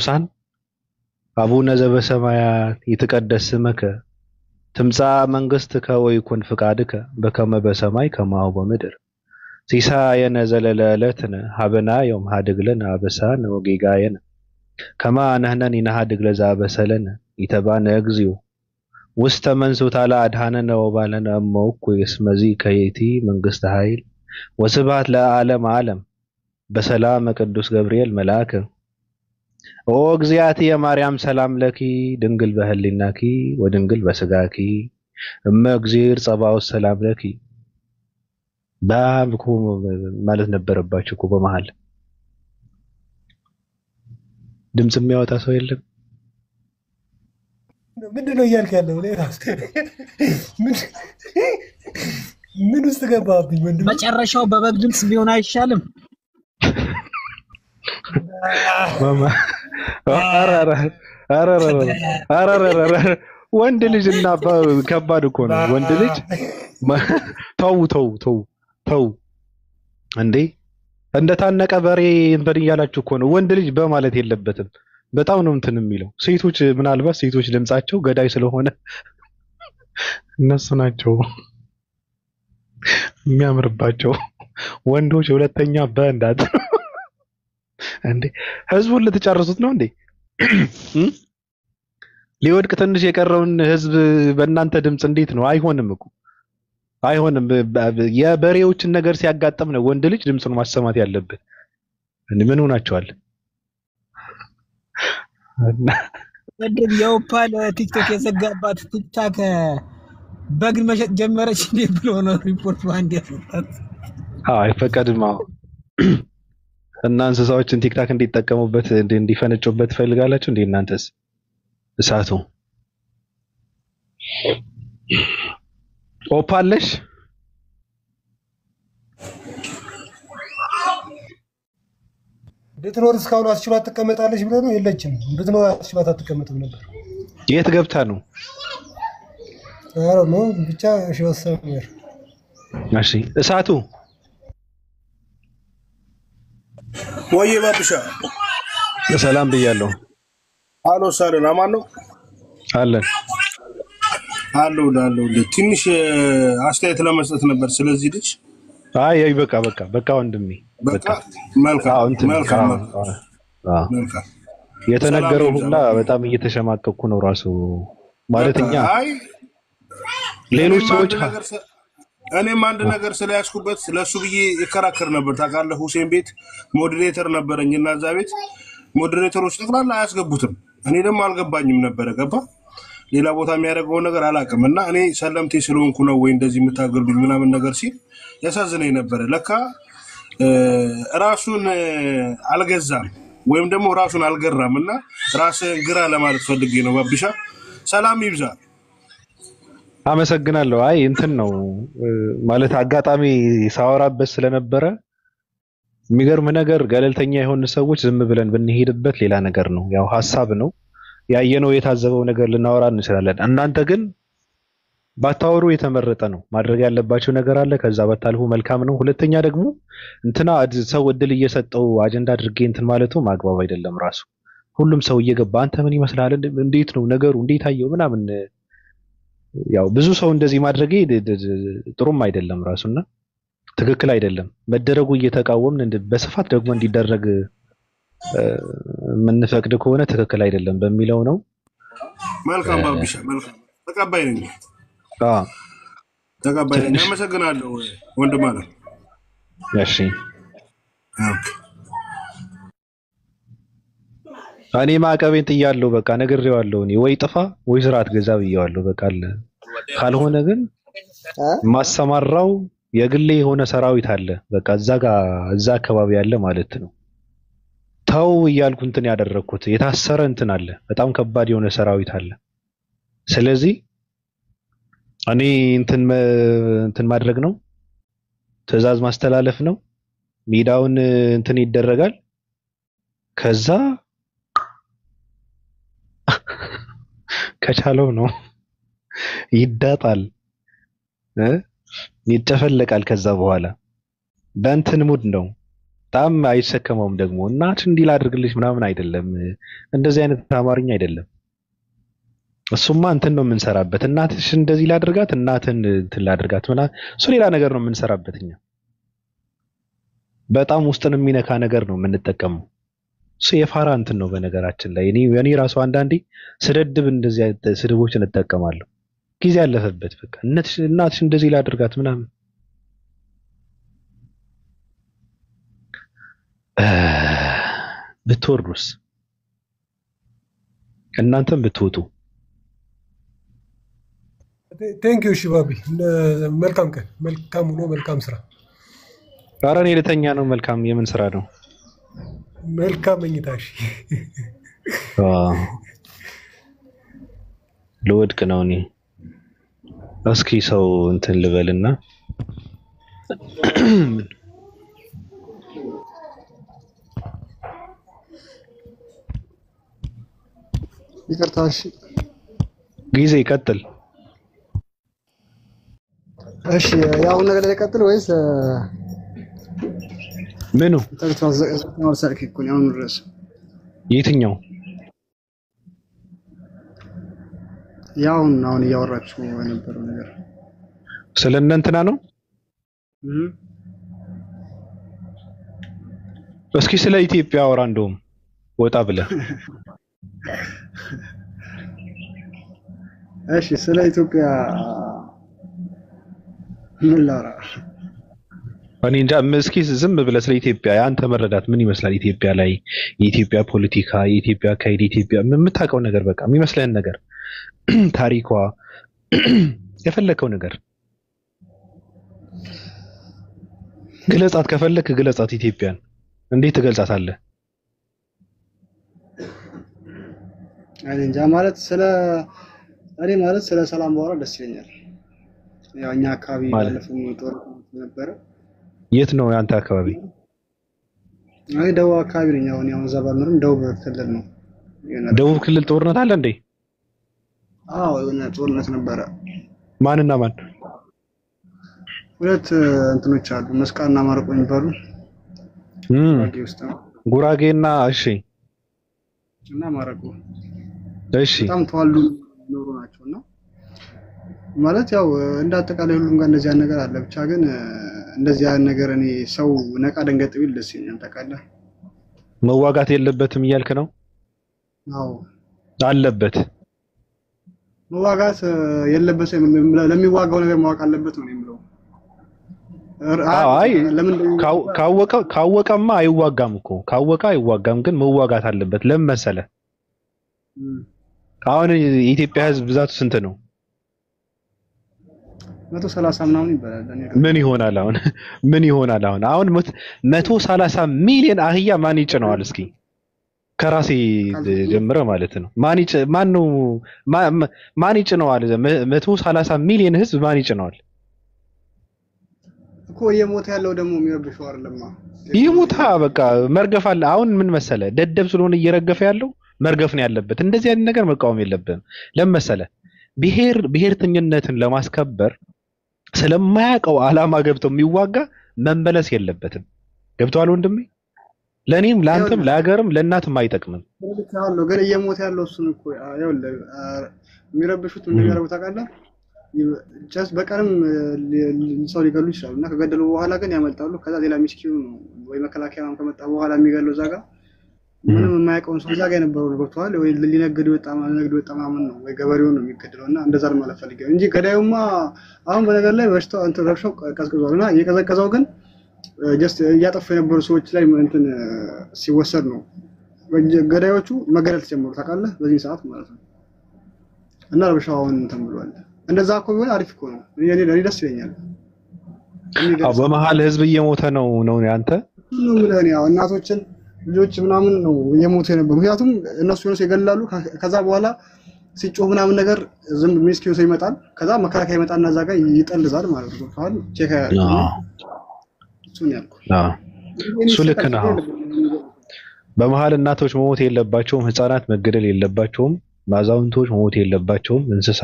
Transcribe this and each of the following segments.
ቅዱሳን አቡነ ዘበሰማያት ይትቀደስ ስምከ ትምጻእ መንግሥትከ ወይኩን ፍቃድከ በከመ በሰማይ ከማሁ በምድር ሲሳየነ ዘለለዕለትነ ሀበነ ዮም ሀድግ ለነ አበሳነ ወጌጋየነ ከመ ንሕነኒ ንሀድግ ለዘአበሰለነ ኢተባነ እግዚኦ ውስተ መንሱት አድኃነነ ወባልሐነ እመውኩ እስመ ዚከ መንግሥተ ኃይል ወስብሐት ለዓለመ ዓለም በሰላም ቅዱስ ገብርኤል መልአክ ኦ እግዚአትየ ማርያም ሰላም ለኪ ድንግል በህሊናኪ ወድንግል በስጋኪ እመ እግዚአብሔር ጸባኦት ሰላም ለኪ ባምኩ ማለት ነበረባችሁ እኮ በመሃል ድምጽ የሚያወጣ ሰው የለም። ምንድነው እያልክ ያለው? ምን ውስጥ ገባብኝ ወንድም? መጨረሻው በበግ ድምጽ ቢሆን አይሻልም? ወንድ ልጅ እና ከባድ እኮ ነው። ወንድ ልጅ ተው እንዴ እንደታነቀ በሬ እንትን እያላችሁ እኮ ነው። ወንድ ልጅ በማለት የለበትም። በጣም ነው እንትን የሚለው። ሴቶች ምናልባት ሴቶች ድምጻቸው ገዳይ ስለሆነ እነሱ ናቸው የሚያምርባቸው። ወንዶች ሁለተኛ በእንዳት እንዴ ህዝቡን ልትጨርሱት ነው እንዴ? ሊወድቅ ትንሽ የቀረውን ህዝብ በእናንተ ድምጽ እንዴት ነው? አይሆንም እኮ አይሆንም። የበሬዎችን ነገር ሲያጋጥም ነው ወንድ ልጅ ድምጹን ማሰማት ያለበት። ምን ሆናችኋል? ወንድም የኦፓል ቲክቶክ የዘጋባት ቲክታክ በግን መሸጥ ጀመረች እንዴ ብሎ ነው ሪፖርት ባንድ ያሰጣት። አይፈቀድም። እና እንስሳዎችን ቲክታክ እንዲጠቀሙበት እንዲፈነጩበት ፈልጋላችሁ እንዴ? እናንተስ እሳቱ ኦፓለሽ ብትኖር እስካሁን አስችሏት ትቀመጣለች ብለህ ነው? የለችም። ብትኖር አስችሏት አትቀመጥም ነበር። የት ገብታ ነው? አረ ነው ብቻ ሾሰምር። እሺ እሳቱ ወይ ባብሻ ሰላም ብያለሁ። አሎ ሳለን አማን ነው አለን አሎ ትንሽ አስተያየት ለመስጠት ነበር ስለዚህ ልጅ። አይ በቃ ወንድሜ በቃ መልካም የተነገረው ሁላ በጣም እየተሸማቀቁ ነው ራሱ ማለትኛ ሌሎች ሰዎች እኔም አንድ ነገር ስለያስኩበት ስለሱ ብዬ ይከራከር ነበር። ታውቃለህ ሁሴን ቤት ሞዴሬተር ነበረኝና እዛ ቤት ሞዴሬተሮች ጠቅላላ አያስገቡትም። እኔ ደግሞ አልገባኝም ነበር። ገባ ሌላ ቦታ የሚያደርገው ነገር አላውቅምና እኔ ሰለምቴ ስለሆንኩ ነው ወይ እንደዚህ የምታገሉኝ ምናምን ነገር ሲል ያሳዝነኝ ነበር። ለካ ራሱን አልገዛም ወይም ደግሞ ራሱን አልገራምና ራስን ግራ ለማለት ፈልጌ ነው። ባብሻ ሰላም ይብዛ። አመሰግናለሁ። አይ እንትን ነው ማለት አጋጣሚ ሳወራበት ስለነበረ የሚገርም ነገር ገለልተኛ የሆኑ ሰዎች ዝም ብለን ብንሄድበት ሌላ ነገር ነው። ያው ሐሳብ ነው ያየነው የታዘበው ነገር ልናወራ እንችላለን። እናንተ ግን ባታወሩ የተመረጠ ነው። ማድረግ ያለባቸው ነገር አለ። ከዛ በታልሁ መልካም ነው። ሁለተኛ ደግሞ እንትና ሰው እድል እየሰጠው አጀንዳ አድርጌ እንትን ማለቱ ማግባብ አይደለም። ራሱ ሁሉም ሰው እየገባ አንተ ምን ይመስላል? እንዴት ነው ነገሩ? እንዴት አየው ምናምን ያው ብዙ ሰው እንደዚህ ማድረግ ጥሩም አይደለም ራሱና ትክክል አይደለም። መደረጉ እየተቃወምን በስፋት ደግሞ እንዲደረግ የምንፈቅድ ከሆነ ትክክል አይደለም በሚለው ነው። መልካም ባብሻ መልካም ተቀባይ ነኝ። አመሰግናለሁ ወንድም አለ። እሺ እኔ ማዕቀቤን ጥያለሁ። በቃ ነግሬዋለሁ። እኔ ወይ ጥፋ ወይ ስርዓት ገዛ ብዬዋለሁ። በቃ ካልሆነ ግን ማሰማራው የግሌ የሆነ ሰራዊት አለ። በቃ እዛ አካባቢ ያለ ማለት ነው። ተው እያልኩ እንትን ያደረኩት የታሰረ እንትን አለ። በጣም ከባድ የሆነ ሰራዊት አለ። ስለዚህ እኔ እንትን ማድረግ ነው፣ ትዕዛዝ ማስተላለፍ ነው። ሜዳውን እንትን ይደረጋል። ከዛ ከቻለው ነው ይዳጣል፣ ይጨፈለቃል። ከዛ በኋላ በእንትን ሙድ ነው በጣም አይሰከመውም ደግሞ እናትሽ እንዲህ ላድርግልሽ ምናምን አይደለም። እንደዚህ አይነት አማርኛ አይደለም። እሱማ እንትን ነው የምንሰራበት። እናትሽ እንደዚህ ላድርጋት፣ እናትን እንትን ላድርጋት ምናምን እሱ ሌላ ነገር ነው የምንሰራበት እኛ። በጣም ውስጥን የሚነካ ነገር ነው የምንጠቀመው። እሱ የፋራ እንትን ነው በነገራችን ላይ። እኔ ራሱ አንዳንዴ ስደድብ እንደዚህ አይነት ስድቦችን እጠቀማለሁ። ጊዜ ያለፈበት በቃ እናትሽ እንደዚህ ላድርጋት ምናምን ብትወርዱስ እናንተም ብትወጡ። ቴንክ ዩ ሽባቢ። መልካም ቀን፣ መልካም ውሎ፣ መልካም ስራ። ኧረ እኔ ልተኛ ነው። መልካም የምን ስራ ነው? መልካም መኝታሽ። ልወድቅ ነው እኔ። እስኪ ሰው እንትን ልበልና ይቅርታ። እሺ ጊዜ ይቀጥል። እሺ ያሁን ነገር ላይ ቀጥል ወይስ ምኑ ተርቷል? ሰርክ እኮ ነው አሁን ድረስ። የትኛው? ያሁን እያወራችሁ የነበረው ነገር ስለ እነ እንትና ነው። እስኪ ስለ ኢትዮጵያ አውራ እንደውም ወጣ ብለህ። እሺ ስለ ኢትዮጵያ ምን ላውራ? እኔ እንጃ። እስኪ ዝም ብለህ ስለ ኢትዮጵያ ያንተ መረዳት ምን ይመስላል? ኢትዮጵያ ላይ የኢትዮጵያ ፖለቲካ፣ የኢትዮጵያ አካሄድ፣ የኢትዮጵያ የምታውቀው ነገር በቃ የሚመስልህን ነገር ታሪኳ፣ የፈለከው ነገር ግለጻት። ከፈለክ ግለጻት። ኢትዮጵያን እንዴት ትገልጻታለህ? እኔ እንጃ። እኔ ማለት ስለ ሰላም ባወራ ደስ ይለኛል። ያው እኛ አካባቢ ባለፈው ጦርነት ነበረ። የት ነው ያንተ አካባቢ? አይ ደቡብ አካባቢ ነኝ። አሁን እዛ ባልኖርም ደቡብ ክልል ነው። ደቡብ ክልል ጦርነት አለ እንዴ? አዎ የሆነ ጦርነት ነበረ። ማንና ማን? ሁለት እንትኖች አሉ፣ መስቃንና ማረቆ የሚባሉ ጉራጌ ውስጥ ነው። ጉራጌና እሺ እና ማረቆ እሺ በጣም ተዋሉ ኖሩ ናቸውና ማለት ያው እንደ አጠቃላይ ሁሉም ጋር እንደዚህ ነገር አለ። ብቻ ግን እንደዚህ አይነት ነገር እኔ ሰው ነቃ ደንገጥ ቢል ደስ ይለኛል። ታውቃለህ፣ መዋጋት የለበትም እያልክ ነው? አዎ አለበት። መዋጋት የለበትም። ለሚዋጋው ነገር ማወቅ አለበት ነው የምለው። አይ ካወቀማ አይዋጋም እኮ። ካወቀ አይዋጋም፣ ግን መዋጋት አለበት። ለምን መሰለህ? አሁን የኢትዮጵያ ሕዝብ ብዛቱ ስንት ነው? 130 ምናምን ይባላል። ምን ይሆናል አሁን? ምን ይሆናል አሁን? 130 ሚሊዮን አህያ ማን ይጭነዋል? እስኪ ከራሴ ጀምረ ማለት ነው። ማን ይጭነዋል? 130 ሚሊዮን ሕዝብ ማን ይጭነዋል እኮ። እየሞተ ያለው ደግሞ የሚረብሸው አይደለም። ይሞታ በቃ መርገፍ አለ። አሁን ምን መሰለህ? ደደብ ስለሆነ እየረገፈ ያለው መርገፍ ነው ያለበት። እንደዚህ አይነት ነገር መቃወም የለብንም። ለምን መሰለህ? ብሔርተኝነትን ለማስከበር ስለማያውቀው ዓላማ ገብቶ የሚዋጋ መመለስ የለበትም። ገብቶሃል ወንድሜ? ለኔም ለአንተም ለሀገርም ለእናትም አይጠቅምም። ግን እየሞተ ያለው እሱን እኮ ይኸውልህ፣ የሚረብሹት ምን ነገር ታውቃለህ? ጀስት በቀንም ሰው ሊገሉ ይችላሉ እና ከገደሉ በኋላ ግን ያመልጣሉ። ከዛ ሌላ ሚስኪኑ ነው ወይ መከላከያ ከመጣ በኋላ የሚገለው እዛ ጋር ምንም የማያውቀውን ሰው እዛ ጋር የነበረው ነው። ገብቶሃል ወይ? ሊነግድ ወጣ ምናምን ነው ወይ ገበሬውን ነው የሚገድለው። እና እንደዛ ማለት ፈልገው እንጂ ገዳዩማ አሁን በነገር ላይ በሽታው እንትን ረብሻው ቀዝቅዟል። እና የቀዘቀዘው ግን ጀስት እያጠፉ የነበሩ ሰዎች ላይ እንትን ሲወሰድ ነው ገዳዮቹ መገደል ተጀመሩ። ታውቃለህ? በዚህ ሰዓት ማለት ነው። እና ረብሻው አሁን እንትን ብሏል። እንደዛ እኮ ቢሆን አሪፍ እኮ ነው። እኔ ደስ ይለኛል። በመሀል ህዝብ እየሞተ ነው ያንተ ነው ምለን ያው እናቶችን ልጆች ምናምን ነው እየሞቱ የነበሩ። ምክንያቱም እነሱ ይገላሉ። ከዛ በኋላ ሲጮህ ምናምን ነገር ዝም ሚስኪው ሰው ይመጣል። ከዛ መከላከያ ይመጣና እዛ ጋር ይጠልዛል ማለት ነው። ታል ቼክ እሱን ያልኩ እሱ ልክ ነው። በመሀል እናቶች መሞት የለባቸውም፣ ህፃናት መገደል የለባቸውም፣ አዛውንቶች መሞት የለባቸውም፣ እንስሳ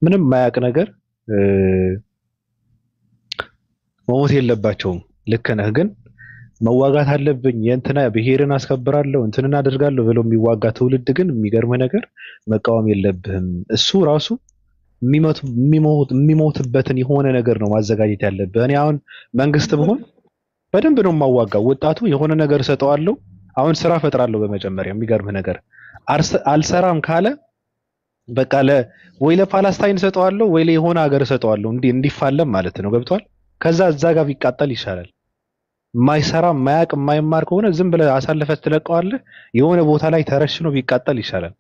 ምንም ማያቅ ነገር መሞት የለባቸውም። ልክ ነህ። ግን መዋጋት አለብኝ የእንትና ብሔርን አስከብራለሁ እንትንን አደርጋለሁ ብሎ የሚዋጋ ትውልድ ግን የሚገርም ነገር መቃወም የለብህም። እሱ ራሱ የሚሞትበትን የሆነ ነገር ነው ማዘጋጀት ያለብህ። እኔ አሁን መንግስት ብሆን በደንብ ነው የማዋጋው። ወጣቱ የሆነ ነገር እሰጠዋለሁ። አሁን ስራ ፈጥራለሁ። በመጀመሪያ የሚገርም ነገር አልሰራም ካለ በቃ ወይ ለፓላስታይን እሰጠዋለሁ ወይ ለሆነ ሀገር እሰጠዋለሁ እንዲፋለም ማለት ነው። ገብቷል? ከዛ እዛ ጋር ቢቃጠል ይሻላል። የማይሰራ የማያውቅ የማይማር ከሆነ ዝም ብለህ አሳልፈህ ትለቀዋለህ። የሆነ ቦታ ላይ ተረሽኖ ቢቃጠል ይሻላል።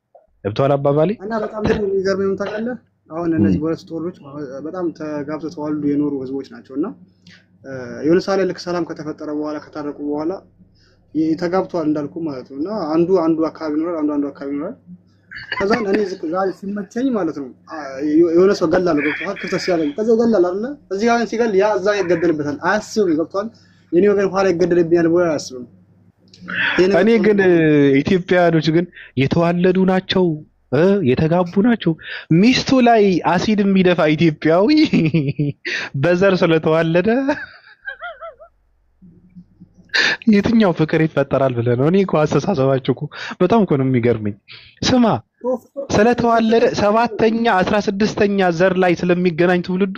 ገብቷል አባባሌ? እና በጣም የሚገርመኝ ምን ታውቃለህ? አሁን እነዚህ በሁለት ጦሮች በጣም ተጋብተው ተዋልዶ የኖሩ ህዝቦች ናቸው እና የሆነ ሳለ ልክ ሰላም ከተፈጠረ በኋላ ከታረቁ በኋላ ተጋብተዋል እንዳልኩ ማለት ነው እና አንዱ አካባቢ ይኖራል፣ አንዱ አካባቢ ይኖራል። ከዛ እኔ ዛሬ ሲመቸኝ ማለት ነው የሆነ ሰው ገላል ገብቷል፣ ክፍተት ሲያገኝ ከዛ ገላል አይደለ? እዚህ ጋር ሲገል ያ እዛ ይገደልበታል። አያስብም። ገብቷል? የኔ ወገን ኋላ ይገደልብኛል ብሎ አያስብም። እኔ ግን ኢትዮጵያኖች ግን የተዋለዱ ናቸው የተጋቡ ናቸው። ሚስቱ ላይ አሲድ የሚደፋ ኢትዮጵያዊ በዘር ስለተዋለደ የትኛው ፍቅር ይፈጠራል ብለህ ነው? እኔ እኮ አስተሳሰባችሁ እኮ በጣም እኮ ነው የሚገርመኝ። ስማ ስለተዋለደ 7ኛ 16ኛ ዘር ላይ ስለሚገናኝ ትውልዱ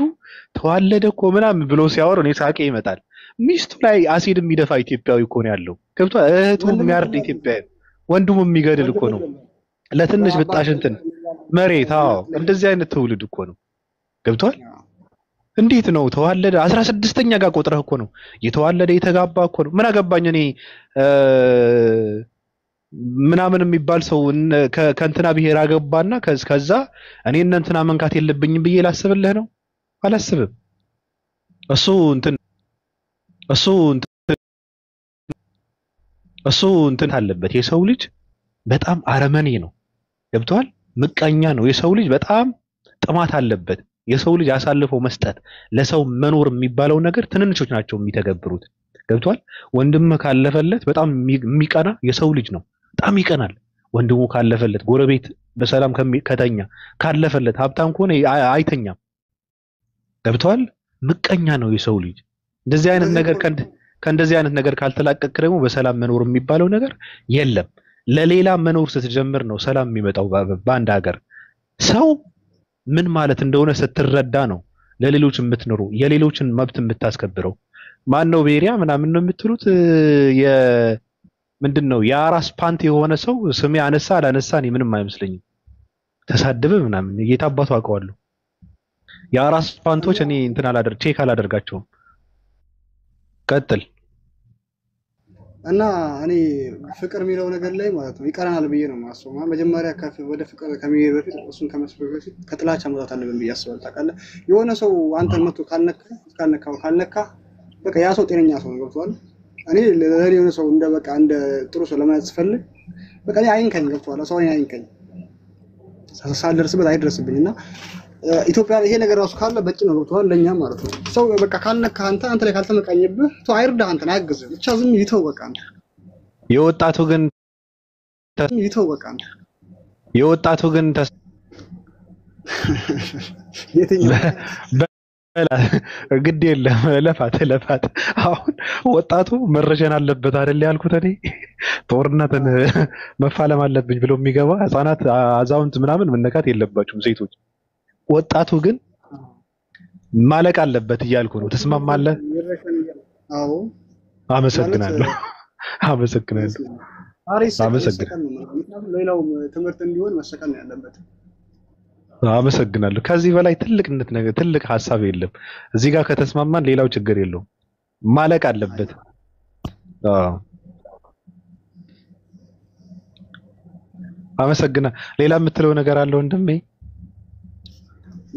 ተዋለደ እኮ ምናምን ብሎ ሲያወሩ እኔ ሳቄ ይመጣል። ሚስቱ ላይ አሲድ የሚደፋ ኢትዮጵያዊ እኮ ነው ያለው። ገብቶሃል? እህቱ የሚያርድ ኢትዮጵያዊ ወንዱም የሚገድል እኮ ነው። ለትንሽ ብጣሽ እንትን መሬት። አዎ እንደዚህ አይነት ትውልድ እኮ ነው። ገብቷል? እንዴት ነው ተዋለደ 16ኛ ጋር ቆጥረህ እኮ ነው የተዋለደ የተጋባ እኮ ነው። ምን አገባኝ እኔ ምናምን የሚባል ሰው ከእንትና ብሔር አገባና ከዛ እኔ እንትና መንካት የለብኝም ብዬ ላስብልህ ነው? አላስብም። እሱ እንትን አለበት። የሰው ልጅ በጣም አረመኔ ነው። ገብቷል? ምቀኛ ነው። የሰው ልጅ በጣም ጥማት አለበት። የሰው ልጅ አሳልፎ መስጠት ለሰው መኖር የሚባለው ነገር ትንንሾች ናቸው የሚተገብሩት። ገብቷል? ወንድም ካለፈለት በጣም የሚቀና የሰው ልጅ ነው። በጣም ይቀናል ወንድሙ ካለፈለት። ጎረቤት በሰላም ከተኛ ካለፈለት፣ ሀብታም ከሆነ አይተኛም። ገብቷል? ምቀኛ ነው የሰው ልጅ። እንደዚህ አይነት ነገር ከእንደዚህ አይነት ነገር ካልተላቀቅ ደግሞ በሰላም መኖር የሚባለው ነገር የለም። ለሌላ መኖር ስትጀምር ነው ሰላም የሚመጣው በአንድ ሀገር። ሰው ምን ማለት እንደሆነ ስትረዳ ነው ለሌሎች የምትኖሩ የሌሎችን መብት የምታስከብረው። ማን ነው ቤሪያ ምናምን ነው የምትሉት? ምንድነው የአራስ ፓንት የሆነ ሰው ስሜ አነሳ አላነሳ እኔ ምንም አይመስለኝም። ተሳደበ ምናምን የታባቱ አውቀዋለሁ። የአራስ ፓንቶች እኔ እንትን ቼክ አላደርጋቸውም። ቀጥል። እና እኔ ፍቅር የሚለው ነገር ላይ ማለት ነው ይቀረናል ብዬ ነው የማስበው። መጀመሪያ ወደ ፍቅር ከመሄድ በፊት እሱን ከመስበክ በፊት ከጥላቻ መውጣት አለብን ብዬ አስባለሁ። ታውቃለህ? የሆነ ሰው አንተን መጥቶ ካልነካ በቃ ያ ሰው ጤነኛ ሰው ነው። ገብቶሃል? እኔ ለኔ የሆነ ሰው እንደ ጥሩ ሰው ለማየት ስፈልግ በቃ እኔ አይንከኝ። ገብቶሃል? ሰው አይንከኝ፣ ሳልደርስበት አይደርስብኝና ኢትዮጵያ ይሄ ነገር ራሱ ካለ በቂ ነው። ገብቶሃል? ለኛ ማለት ነው ሰው በቃ ካልነካ አንተ ላይ ካልተመቃኘብህ ሰው አይርዳህ፣ አንተን አያግዝህ። ብቻ ዝም ይተው በቃ። የወጣቱ ግን ግድ የለም ለፋት አሁን ወጣቱ መረሸን አለበት አይደል ያልኩት እኔ። ጦርነትን መፋለም አለብኝ ብሎ የሚገባ ህፃናት፣ አዛውንት ምናምን መነካት የለባቸውም ሴቶች። ወጣቱ ግን ማለቅ አለበት እያልኩ ነው። ተስማማለህ? አዎ። አመሰግናለሁ። ሌላው ትምህርት እንዲሆን መሰቀል ነው ያለበት። አመሰግናለሁ። ከዚህ በላይ ትልቅ ሀሳብ የለም። እዚህ ጋር ከተስማማን ሌላው ችግር የለውም። ማለቅ አለበት። አመሰግናለሁ። ሌላ የምትለው ነገር አለ ወንድሜ?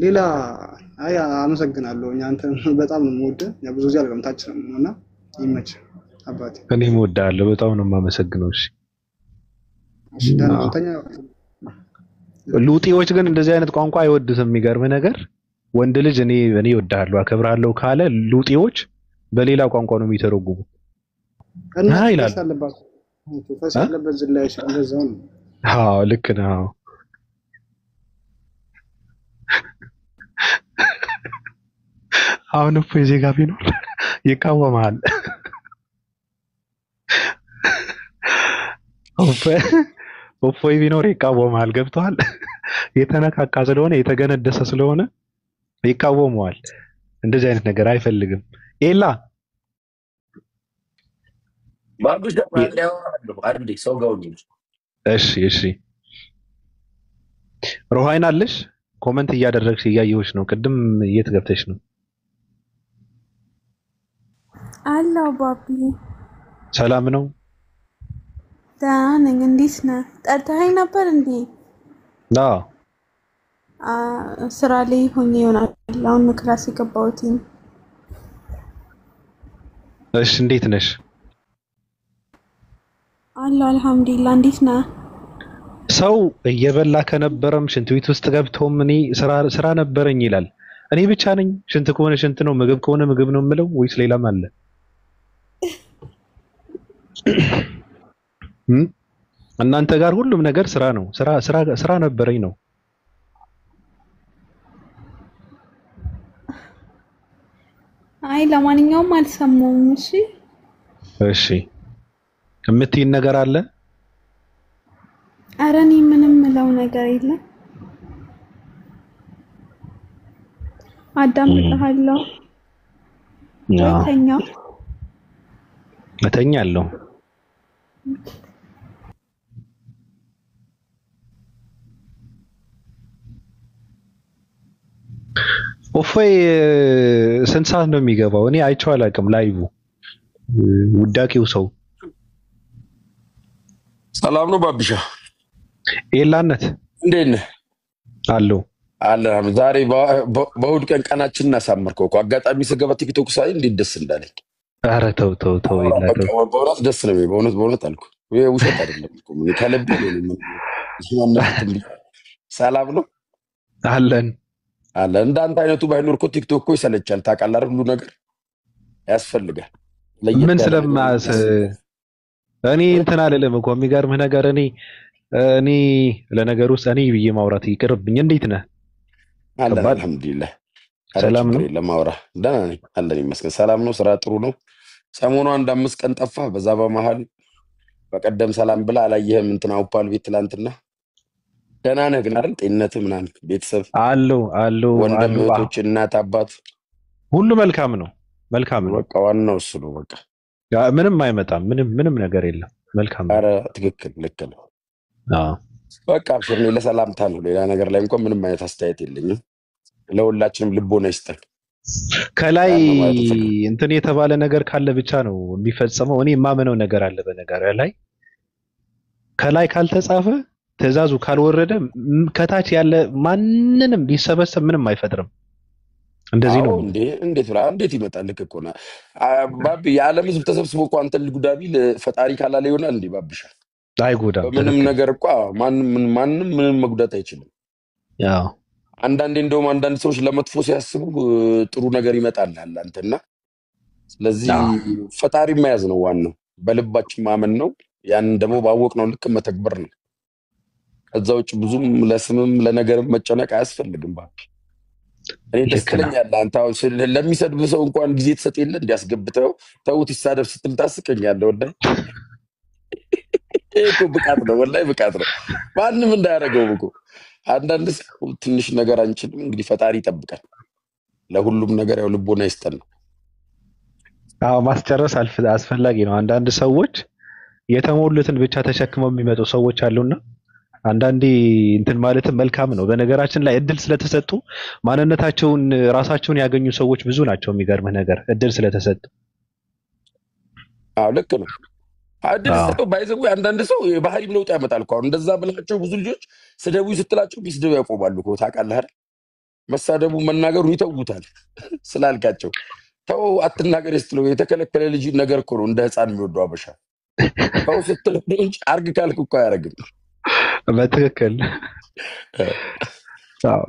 ሌላ አመሰግናለሁ። አንተ በጣም ነው የምወደው። ብዙ ጊዜ አልገምታችም እና ይመች አባቴ። እኔም እወድሃለሁ። በጣም ነው የማመሰግነው። እሺ ሉጢዎች ግን እንደዚህ አይነት ቋንቋ አይወዱትም። የሚገርም ነገር ወንድ ልጅ እኔ እወድሃለሁ አከብርሃለሁ ካለ ሉጢዎች በሌላ ቋንቋ ነው የሚተረጉሙ እና ይላል። አዎ ልክ ነው። አሁን እኮ የዜጋ ቢኖር ይቃወማል። እፎይ ቢኖር ይቃወማል። ገብቶሃል? የተነካካ ስለሆነ የተገነደሰ ስለሆነ ይቃወመዋል። እንደዚህ አይነት ነገር አይፈልግም። ኤላ ባቡሽ አንድ ያወራለሁ አንዴ ሰው ጋር ሆኜ ነው። እሺ ሮሃይን አለሽ? ኮመንት እያደረግሽ እያየሁሽ ነው። ቅድም የት ገብተሽ ነው? አለው ባቢ ሰላም ነው? ደህና ነኝ። እንዴት ነህ? ጠርተኸኝ ነበር እንዴ? አዎ ስራ ላይ ሆኜ ይሆናል። አሁን ነው ክላስ የገባሁት። እሺ እንዴት ነሽ? አለሁ አልሐምዱሊላህ። እንዴት ነህ? ሰው እየበላ ከነበረም ሽንት ቤት ውስጥ ገብቶም እኔ ስራ ነበረኝ ይላል። እኔ ብቻ ነኝ ሽንት ከሆነ ሽንት ነው፣ ምግብ ከሆነ ምግብ ነው የምለው ወይስ ሌላም አለ? እናንተ ጋር ሁሉም ነገር ስራ ነው። ስራ ነበረኝ ነው። አይ ለማንኛውም አልሰማሁም። እሺ የምትይን ነገር አለ? ኧረ እኔ ምንም ምለው ነገር የለም። አዳምጥሃለሁ። እተኛለሁ። እፎይ ስንት ሰዓት ነው የሚገባው? እኔ አይቼው አላውቅም። ላይቭ ውዳቂው ሰው ሰላም ነው ባብሻ? ኤላነት እንዴት ነህ? አለው ዛሬ በእሑድ ቀን ቀናችንን አሳመርከው እኮ። አጋጣሚ ስገባ ቲክቶክ ሳይ እንዴት ደስ እንዳለኝ። ኧረ ተው በእውነት ደስ ነው። በእውነት አልኩ። ውሸት አይደለም እኮ ከልቤ ነው። ሰላም ነው አለን። እንዳንተ አይነቱ ባይኖር እኮ ቲክቶክ እኮ ይሰለቻል። ታውቃለህ አይደል? ሁሉ ነገር ያስፈልጋል። ምን ስለማስ እኔ እንትን አልልም እኮ። የሚገርምህ ነገር እኔ ለነገሩ ውስጥ እኔ ብዬ ማውራት ይቅርብኝ። እንዴት ነህ? አልሐምዱሊላህ። ሰላም ነው። ለማውራ ደህና ነኝ አለን ይመስገን። ሰላም ነው። ስራ ጥሩ ነው። ሰሞኑ 5 ቀን ጠፋ። በዛ በመሀል በቀደም ሰላም ብላ አላየህም? እንትና አውፓል ቤት ትላንትና። ደህና ነህ ግን አይደል? ጤንነትህ ምናምን ቤተሰብ አሉ ወንድም እህቶች፣ እናት አባት ሁሉ መልካም ነው። በቃ ዋናው እሱ ነው። በቃ ምንም አይመጣም። ምንም ነገር የለም። መልካም ነው። ኧረ ትክክል፣ ልክ ነው። በቃ አብሽር። እኔ ለሰላምታ ነው። ሌላ ነገር ላይ እንኳን ምንም አይነት አስተያየት የለኝም። ለሁላችንም ልቦና ይስጠን። ከላይ እንትን የተባለ ነገር ካለ ብቻ ነው የሚፈጸመው። እኔ የማመነው ነገር አለ። በነገር ላይ ከላይ ካልተጻፈ ትዕዛዙ ካልወረደ ከታች ያለ ማንንም ቢሰበሰብ ምንም አይፈጥርም። እንደዚህ ነው እንዴ? እንዴት ይመጣል? ልክ እኮ ነው ባቢ። የዓለም ሕዝብ ተሰብስቦ እኮ አንተን ልጉዳ ቢል ፈጣሪ ካላለ ይሆናል እንዴ? ባብሻ አይጎዳም። በምንም ነገር እኮ ማንም ምንም መጉዳት አይችልም። ያው አንዳንዴ እንደውም አንዳንድ ሰዎች ለመጥፎ ሲያስቡ ጥሩ ነገር ይመጣል አንተና። ስለዚህ ፈጣሪ መያዝ ነው ዋናው፣ በልባችን ማመን ነው። ያንን ደግሞ ባወቅነው ልክ መተግበር ነው። ከዛ ውጭ ብዙም ለስምም ለነገርም መጨነቅ አያስፈልግም። ባቢ እኔ ደስ ይለኛል። አንተ አሁን ለሚሰድብ ሰው እንኳን ጊዜ ትሰጥ የለ እንዲያስገብተው ተውት ይሳደብ ስትል ታስቀኛለህ። ወላሂ እኮ ብቃት ነው፣ ወላሂ ብቃት ነው። ማንም እንዳያደርገው እኮ አንዳንድ ሰው ትንሽ ነገር አንችልም። እንግዲህ ፈጣሪ ይጠብቃል። ለሁሉም ነገር ያው ልቦና ይስጠን ነው። ማስጨረስ አስፈላጊ ነው። አንዳንድ ሰዎች የተሞሉትን ብቻ ተሸክመው የሚመጡ ሰዎች አሉና አንዳንዴ እንትን ማለትም መልካም ነው። በነገራችን ላይ እድል ስለተሰጡ ማንነታቸውን ራሳቸውን ያገኙ ሰዎች ብዙ ናቸው። የሚገርምህ ነገር እድል ስለተሰጡ። ልክ ነው። እድል ሰጠው ባይዘው አንዳንድ ሰው የባህሪም ለውጥ ያመጣል እኮ። አሁን እንደዛ ብላቸው ብዙ ልጆች ስደቡ ስትላቸው ቢስደቡ ያቆማሉ እኮ። ታውቃለህ አይደል? መሳደቡ መናገሩን ይተውታል ስላልካቸው። ተው አትናገር ስትለው የተከለከለ ልጅ ነገር እኮ ነው እንደ ህፃን የሚወደው አበሻ። ተው ስትለው እንጂ አርግ ካልክ እኮ አያደርግም። በትክክል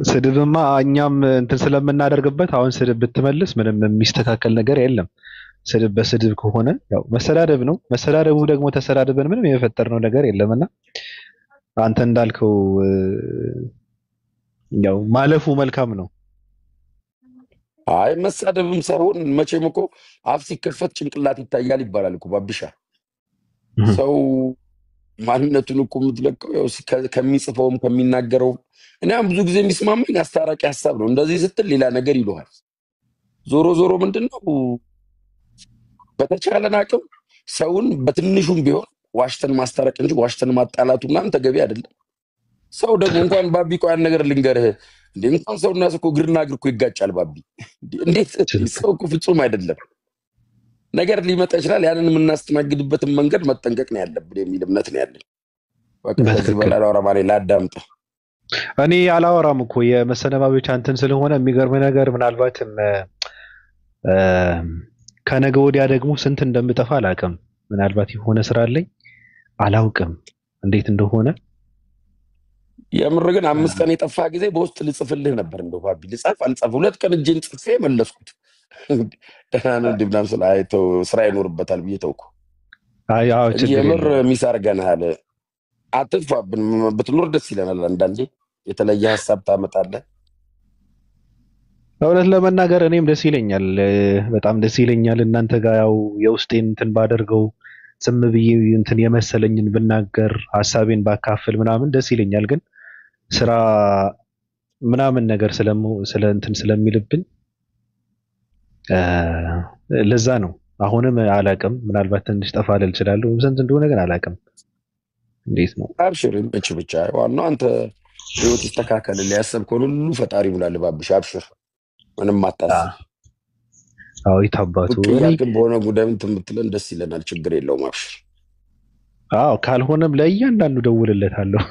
ስድብማ እኛም እንትን ስለምናደርግበት አሁን ስድብ ብትመልስ ምንም የሚስተካከል ነገር የለም። ስድብ በስድብ ከሆነ ያው መሰዳደብ ነው። መሰዳደቡ ደግሞ ተሰዳደበን ምንም የፈጠርነው ነገር የለምና አንተ እንዳልከው ያው ማለፉ መልካም ነው። አይ መሳደብም ሳይሆን መቼም እኮ አፍ ሲከፈት ጭንቅላት ይታያል ይባላል እኮ ባብሻ። ሰው ማንነቱን እኮ የምትለቀው ያው ከሚጽፈውም ከሚናገረው እኔም ብዙ ጊዜ የሚስማማኝ አስታራቂ ሐሳብ ነው። እንደዚህ ስትል ሌላ ነገር ይሉሃል። ዞሮ ዞሮ ምንድነው በተቻለን አቅም ሰውን በትንሹም ቢሆን ዋሽተን ማስታረቅ እንጂ ዋሽተን ማጣላቱ ምናምን ተገቢ አይደለም። ሰው ደግሞ እንኳን ባቢ ቆይ አንድ ነገር ልንገርህ እንዴ እንኳን ሰውና ሰው እኮ እግርና እግር እኮ ይጋጫል ባቢ። እንዴት ሰው እኮ ፍጹም አይደለም። ነገር ሊመጣ ይችላል። ያንን የምናስተናግድበትን መንገድ መጠንቀቅ ነው ያለብን የሚል እምነት ነው ያለኝ። በቃ ከዚህ በላይ አላወራም እኔ ላዳምጥ። እኔ አላወራም እኮ የመሰነባበቻ እንትን ስለሆነ የሚገርም ነገር ምናልባትም ከነገ ወዲያ ደግሞ ስንት እንደምጠፋ አላውቅም። ምናልባት የሆነ ስራ አለኝ አላውቅም እንዴት እንደሆነ። የምር ግን 5 ቀን የጠፋ ጊዜ በውስጥ ልጽፍልህ ነበር እንደው ባቢ ልጻፍ አልጻፍ 2 ቀን እጄን ጽፌ መለስኩት። ደህና ነው ድብናም ስላይተው ስራ ይኖርበታል ብዬ ተውኩ። አዎ ችግር የምር ሚስ አድርገናል። አትጥፋብን ብትኖር ደስ ይለናል። አንዳንዴ የተለየ ሐሳብ ታመጣለህ። እውነት ለመናገር እኔም ደስ ይለኛል፣ በጣም ደስ ይለኛል። እናንተ ጋር ያው የውስጤን እንትን ባደርገው ዝም ብዬ እንትን የመሰለኝን ብናገር ሐሳቤን ባካፍል ምናምን ደስ ይለኛል። ግን ስራ ምናምን ነገር ስለ እንትን ስለሚልብኝ ለዛ ነው። አሁንም አላውቅም፣ ምናልባት ትንሽ ጠፋ ልል እችላለሁ። ስንት እንደሆነ ግን አላውቅም። እንዴት ነው? አብሽር ብቻ ዋናው አንተ ህይወት ይስተካከል። ሊያሰብከውን ሁሉ ፈጣሪ ሙላል ባብሽ አብሽር። ምንም አታስብ። አዎ ይታባቱ ግን በሆነ ጉዳይ እንትን ብትለን ደስ ይለናል። ችግር የለውም አብሽር። አዎ ካልሆነም ለእያንዳንዱ ደውልለታለሁ።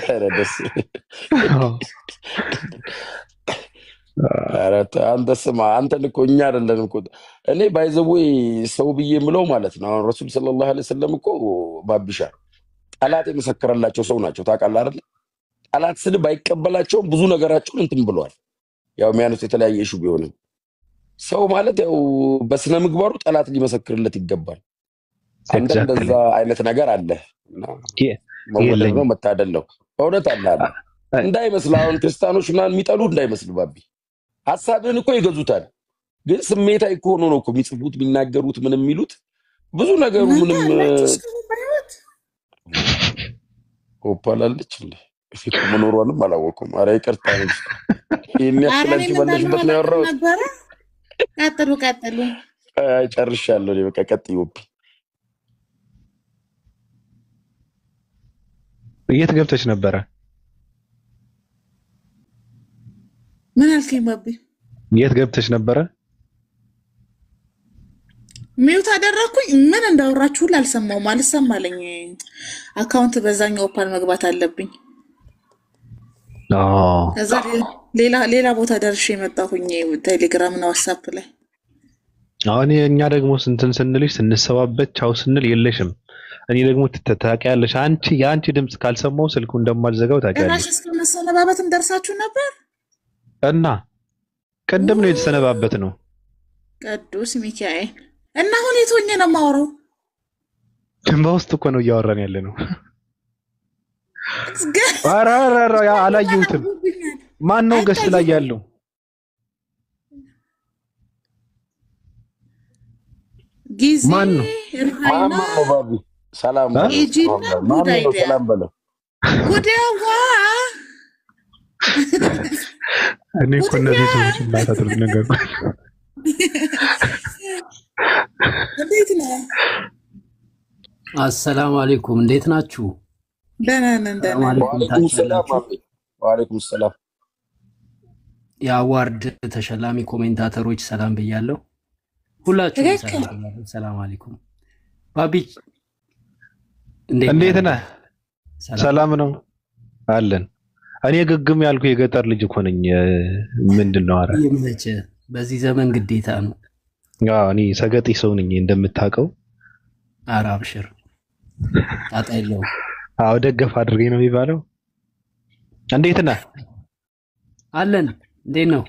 ኧረ ደስ አንተ ስማ አንተን እኮ እኛ አይደለንም እኮ እኔ ባይዘዌ ሰው ብዬ የምለው ማለት ነው። አሁን ረሱል ሰለላሁ ዐለይሂ ወሰለም እኮ ባብሻ ጠላት የመሰከረላቸው ሰው ናቸው። ታውቃለህ አይደል? ጠላት ስል ባይቀበላቸውም ብዙ ነገራቸውን እንትን ብለዋል። ያው የሚያነሱት የተለያየ ኢሹ ቢሆንም ሰው ማለት ያው በስነ ምግባሩ ጠላት ሊመሰክርለት ይገባል። አንተ እንደዛ አይነት ነገር አለ እና መወለድ ነው መታደል ነው። በእውነት አለ እንዳይመስል አሁን ክርስቲያኖች ምናምን የሚጠሉ እንዳይመስል ባቢ ሐሳብህን እኮ ይገዙታል። ግን ስሜታዊ እኮ ሆኖ ነው እኮ የሚጽፉት የሚናገሩት ምንም የሚሉት ብዙ ነገሩ ምንም ኦፓላለች እንዴ መኖሯንም አላወኩም። ኧረ ይቅርታ እንጂ ይሄን ያክላንቺ ባለሽበት ነው ያወራሁት። ቀጥሉ ጨርሻለሁ። እኔ በቃ ቀጥይውብ። የት ገብተሽ ነበረ? ምን አልከኝ ባቢ? የት ገብተሽ ነበረ? ሚውት አደረኩኝ። ምን እንዳወራችሁ አልሰማሁም። አልሰማለኝ። አካውንት በዛኛው ኦፓል መግባት አለብኝ። ከዛ ሌላ ቦታ ደርሼ የመጣሁኝ ቴሌግራም እና ዋትስአፕ ላይ። አሁን እኛ ደግሞ ስንትን ስንልሽ ስንሰባበት ቻው ስንል የለሽም። እኔ ደግሞ ታውቂያለሽ የአንቺ ድምጽ ካልሰማው ስልኩ እንደማልዘጋው ታውቂያለሽ። እራስሽ እስከመሰነባበትም ደርሳችሁ ነበር እና ቀደም ነው የተሰነባበት ነው። ቅዱስ ሚካኤል እና አሁን የት ሆኜ ነው የማወራው? በውስጥ እኮ ነው እያወራን ያለ ነው። ኧረ አላየሁትም። ማን ነው ገስት ላይ ያለው? ጊዜ ማን ነው? ባቢ ሰላም ሰላም በለው። ጉዳዋ እኔ እኮ እነዚህ ሰዎች እናታጥሩ ነገር እንዴት ነህ? አሰላሙ አለይኩም እንዴት ናችሁ? ደህና ነን ደህና ነን። ወአለይኩም ሰላም። የአዋርድ ተሸላሚ ኮሜንታተሮች ሰላም ብያለሁ። ሁላችሁም ሰላም አለይኩም። ባቢ እንዴት ነህ? ሰላም ነው አለን። እኔ ግግም ያልኩ የገጠር ልጅ እኮ ነኝ። ምንድነው? አረ ይመች በዚህ ዘመን ግዴታ ነው። እኔ ሰገጤ ሰው ነኝ እንደምታውቀው። ኧረ አብሽር ጣጣ የለውም። ደገፍ አድርገኝ ነው የሚባለው። እንዴት ነህ? አለን። እንዴት ነው?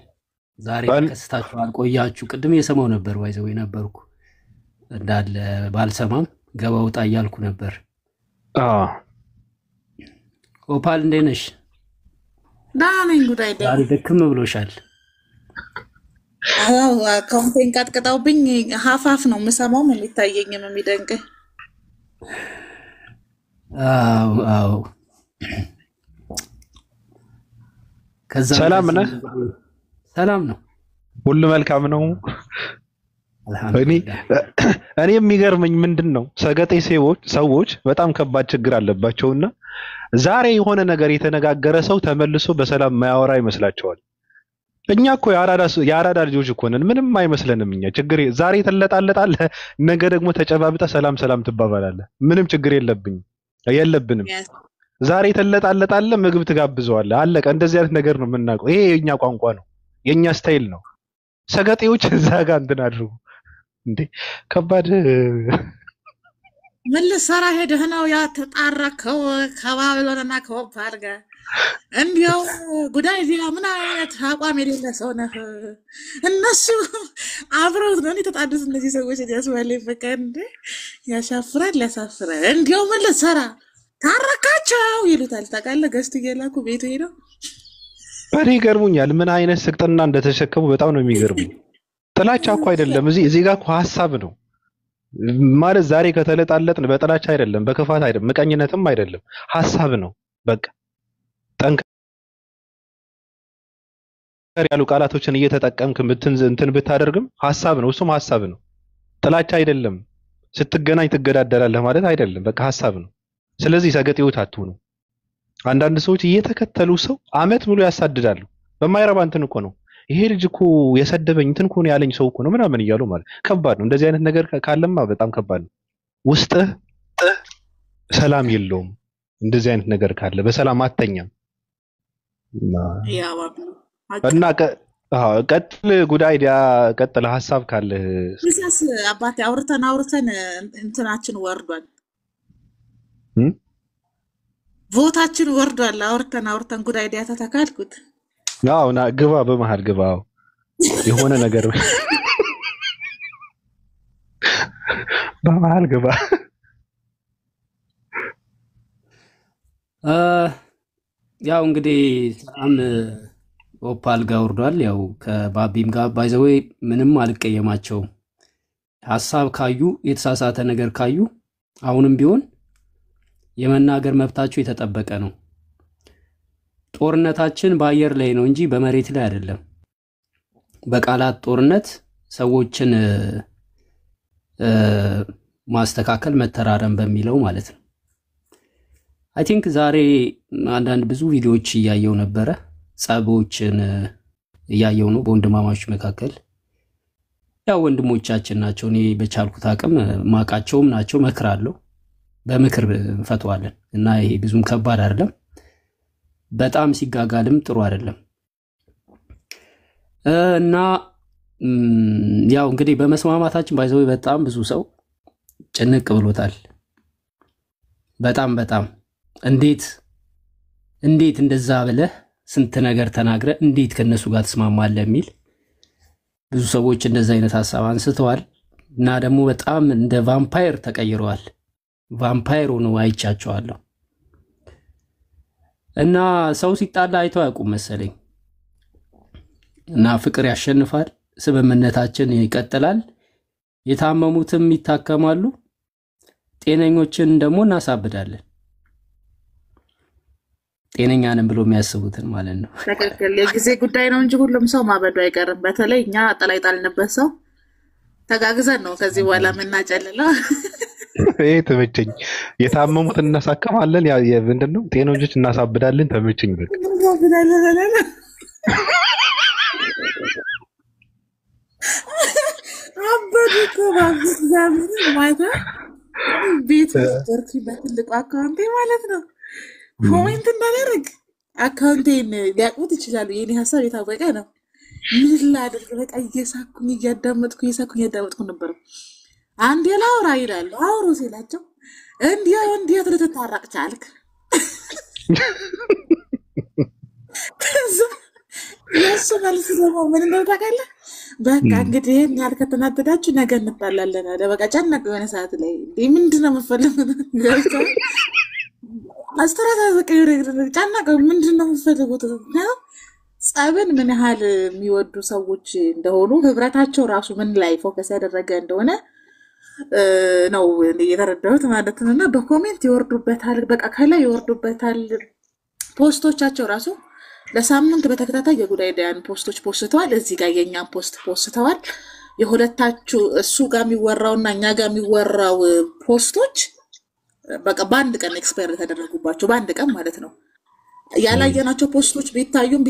ዛሬ ከስታችሁ አልቆያችሁ? ቅድም የሰማው ነበር ዋይዘው ነበርኩ እንዳለ ባልሰማም ገባ ወጣ እያልኩ ነበር። ኦፓል እንዴት ነሽ? ደህና ነኝ። ጉዳይ ዛሬ ደክም ብሎሻል። አካውንቴን ቀጥቅጠውብኝ ሀፋፍ ነው የምሰማው። ምን ይታየኝም የሚደንቅ አዎ ከዛ ሰላም ነህ? ሰላም ነው፣ ሁሉ መልካም ነው። አልሐምዱሊላህ። እኔ የሚገርመኝ ምንድነው ሰገጤ ሰዎች በጣም ከባድ ችግር አለባቸውና ዛሬ የሆነ ነገር የተነጋገረ ሰው ተመልሶ በሰላም ማያወራ ይመስላቸዋል። እኛ እኮ የአራዳ ልጆች እኮ ነን። ምንም አይመስለንም። እኛ ችግር ዛሬ ትለጣለጣለህ፣ ነገ ደግሞ ተጨባብጠ ሰላም ሰላም ትባባላለህ። ምንም ችግር የለብንም። ዛሬ ትለጣለጣለህ፣ ምግብ ትጋብዘዋለህ፣ አለቀ። እንደዚህ አይነት ነገር ነው የምናውቀው። ይሄ የኛ ቋንቋ ነው፣ የኛ ስታይል ነው። ሰገጤዎች እዛ ጋር እንትን አድርጉ እንዴ! ከባድ ምን ልትሰራ ሄደህ ነው ያተጣራከው ከባቢሎንና ከኦፓል ጋር? እንዲያው ጉዳይ ዚያ ምን አይነት አቋም የሌለ ሰው ነህ? እነሱ አብረውት ነው የተጣዱት እነዚህ ሰዎች ያስባለኝ። በቃ እንደ ያሻፍራል፣ ያሳፍራል። እንዲያው ምን ልትሰራ ታረካቸው ይሉታል። ታውቃለህ? ገዝት እየላኩ ቤቱ ሄደው በኔ ይገርሙኛል። ምን አይነት ስቅጥና እንደተሸከሙ በጣም ነው የሚገርሙኝ። ጥላቻ እኮ አይደለም፣ እዚህ ጋር እኮ ሀሳብ ነው ማለት። ዛሬ ከተለጣለጥን በጥላቻ አይደለም፣ በክፋት አይደለም፣ ምቀኝነትም አይደለም፣ ሀሳብ ነው። በቃ ጠንከር ያሉ ቃላቶችን እየተጠቀምክ እንትን ብታደርግም ሀሳብ ነው፣ እሱም ሀሳብ ነው። ጥላቻ አይደለም። ስትገናኝ ትገዳደላለህ ማለት አይደለም፣ በቃ ሀሳብ ነው። ስለዚህ ሰገጤዎች አትሁኑ። አንዳንድ ሰዎች እየተከተሉ ሰው አመት ሙሉ ያሳድዳሉ። በማይረባ እንትን እኮ ነው ይሄ ልጅ እኮ የሰደበኝ እንትን እኮ ነው ያለኝ ሰው እኮ ነው ምናምን እያሉ ማለት ከባድ ነው። እንደዚህ አይነት ነገር ካለማ በጣም ከባድ ነው። ውስጥህ ሰላም የለውም። እንደዚህ አይነት ነገር ካለ በሰላም አተኛም እና ቀጥል ጉዳይ ቀጥል ሀሳብ ካለ እዛስ አባቴ አውርተን እንትናችን ወርዷል። ቮታችን ወርዷል። አውርተን ጉዳይ ዲያታ ተካልኩት። አዎ ና ግባ፣ በመሃል ግባ። አዎ የሆነ ነገር በመሃል ግባ። ያው እንግዲህ ሰላም ኦፓል ጋር ወርዷል። ያው ከባቢም ጋር ባይዘዌ ምንም አልቀየማቸውም። ሀሳብ ካዩ የተሳሳተ ነገር ካዩ አሁንም ቢሆን የመናገር መብታቸው የተጠበቀ ነው። ጦርነታችን በአየር ላይ ነው እንጂ በመሬት ላይ አይደለም። በቃላት ጦርነት ሰዎችን ማስተካከል መተራረም በሚለው ማለት ነው። አይ ቲንክ ዛሬ አንዳንድ ብዙ ቪዲዮዎች እያየው ነበረ። ጸቦችን እያየው ነው በወንድማማቾች መካከል። ያው ወንድሞቻችን ናቸው። እኔ በቻልኩት አቅም ማቃቸውም ናቸው፣ መክራለሁ። በምክር እንፈተዋለን እና ይሄ ብዙም ከባድ አይደለም። በጣም ሲጋጋልም ጥሩ አይደለም እና ያው እንግዲህ በመስማማታችን ባይዘው በጣም ብዙ ሰው ጭንቅ ብሎታል። በጣም እንዴት እንደዛ ብለህ ስንት ነገር ተናግረ እንዴት ከነሱ ጋር ተስማማለህ የሚል ብዙ ሰዎች እንደዛ አይነት ሐሳብ አንስተዋል እና ደግሞ በጣም እንደ ቫምፓየር ተቀይረዋል። ቫምፓየር ሆነው አይቻቸዋለሁ። እና ሰው ሲጣላ አይተው ያውቁም መሰለኝ። እና ፍቅር ያሸንፋል፣ ስምምነታችን ይቀጥላል፣ የታመሙትም ይታከማሉ፣ ጤነኞችን ደግሞ እናሳብዳለን። ጤነኛንም ብሎ የሚያስቡትን ማለት ነው። ትክክል። የጊዜ ጉዳይ ነው እንጂ ሁሉም ሰው ማበዱ አይቀርም። በተለይ እኛ ጠላይ ጣልንበት ሰው ተጋግዘን ነው ከዚህ በኋላ የምናጨልለው። ይሄ ተመቸኝ። የታመሙት እናሳከማለን፣ ምንድነው ጤነኞች እናሳብዳለን። ተመቸኝ። በቃ አበዱት ባብዛምን ማታ ቤት ወርኪ በትልቁ አካውንቴ ማለት ነው ኮሜንት እንዳደረግ አካውንቴን ሊያውቁት ይችላሉ። የኔ ሀሳብ የታወቀ ነው። ምን ላድርግ? በቃ እየሳኩኝ ነበር። አንድ ላውራ ይላሉ። አውሩ ሲላቸው እንዴት ልትታረቅ ቻልክ? የእሱ መልስ ደግሞ ምን እንደው ታውቃለህ? በቃ እንግዲህ ይሄን ያህል ከተናደዳችሁ ነገ እንጣላለን አለ። በቃ ጨነቀ። የሆነ ሰዓት ላይ ምንድን ነው የምትፈልጉት? አስተራራዘቀ ጨነቀ። ምንድን ነው የምትፈልጉት? ጸብን ምን ያህል የሚወዱ ሰዎች እንደሆኑ ህብረታቸው ራሱ ምን ላይ ፎከስ ያደረገ እንደሆነ ነው የተረዳሁት ማለት ነው። እና በኮሜንት ይወርዱበታል፣ በቃ ከላይ ይወርዱበታል። ፖስቶቻቸው ራሱ ለሳምንት በተከታታይ የጉዳይ ዳያን ፖስቶች ፖስተዋል። እዚህ ጋር የኛን ፖስት ፖስተዋል። የሁለታችሁ እሱ ጋር የሚወራውና እኛ ጋር የሚወራው ፖስቶች በቃ በአንድ ቀን ኤክስፓየር ተደረጉባቸው፣ በአንድ ቀን ማለት ነው። ያላየናቸው ፖስቶች ቢታዩም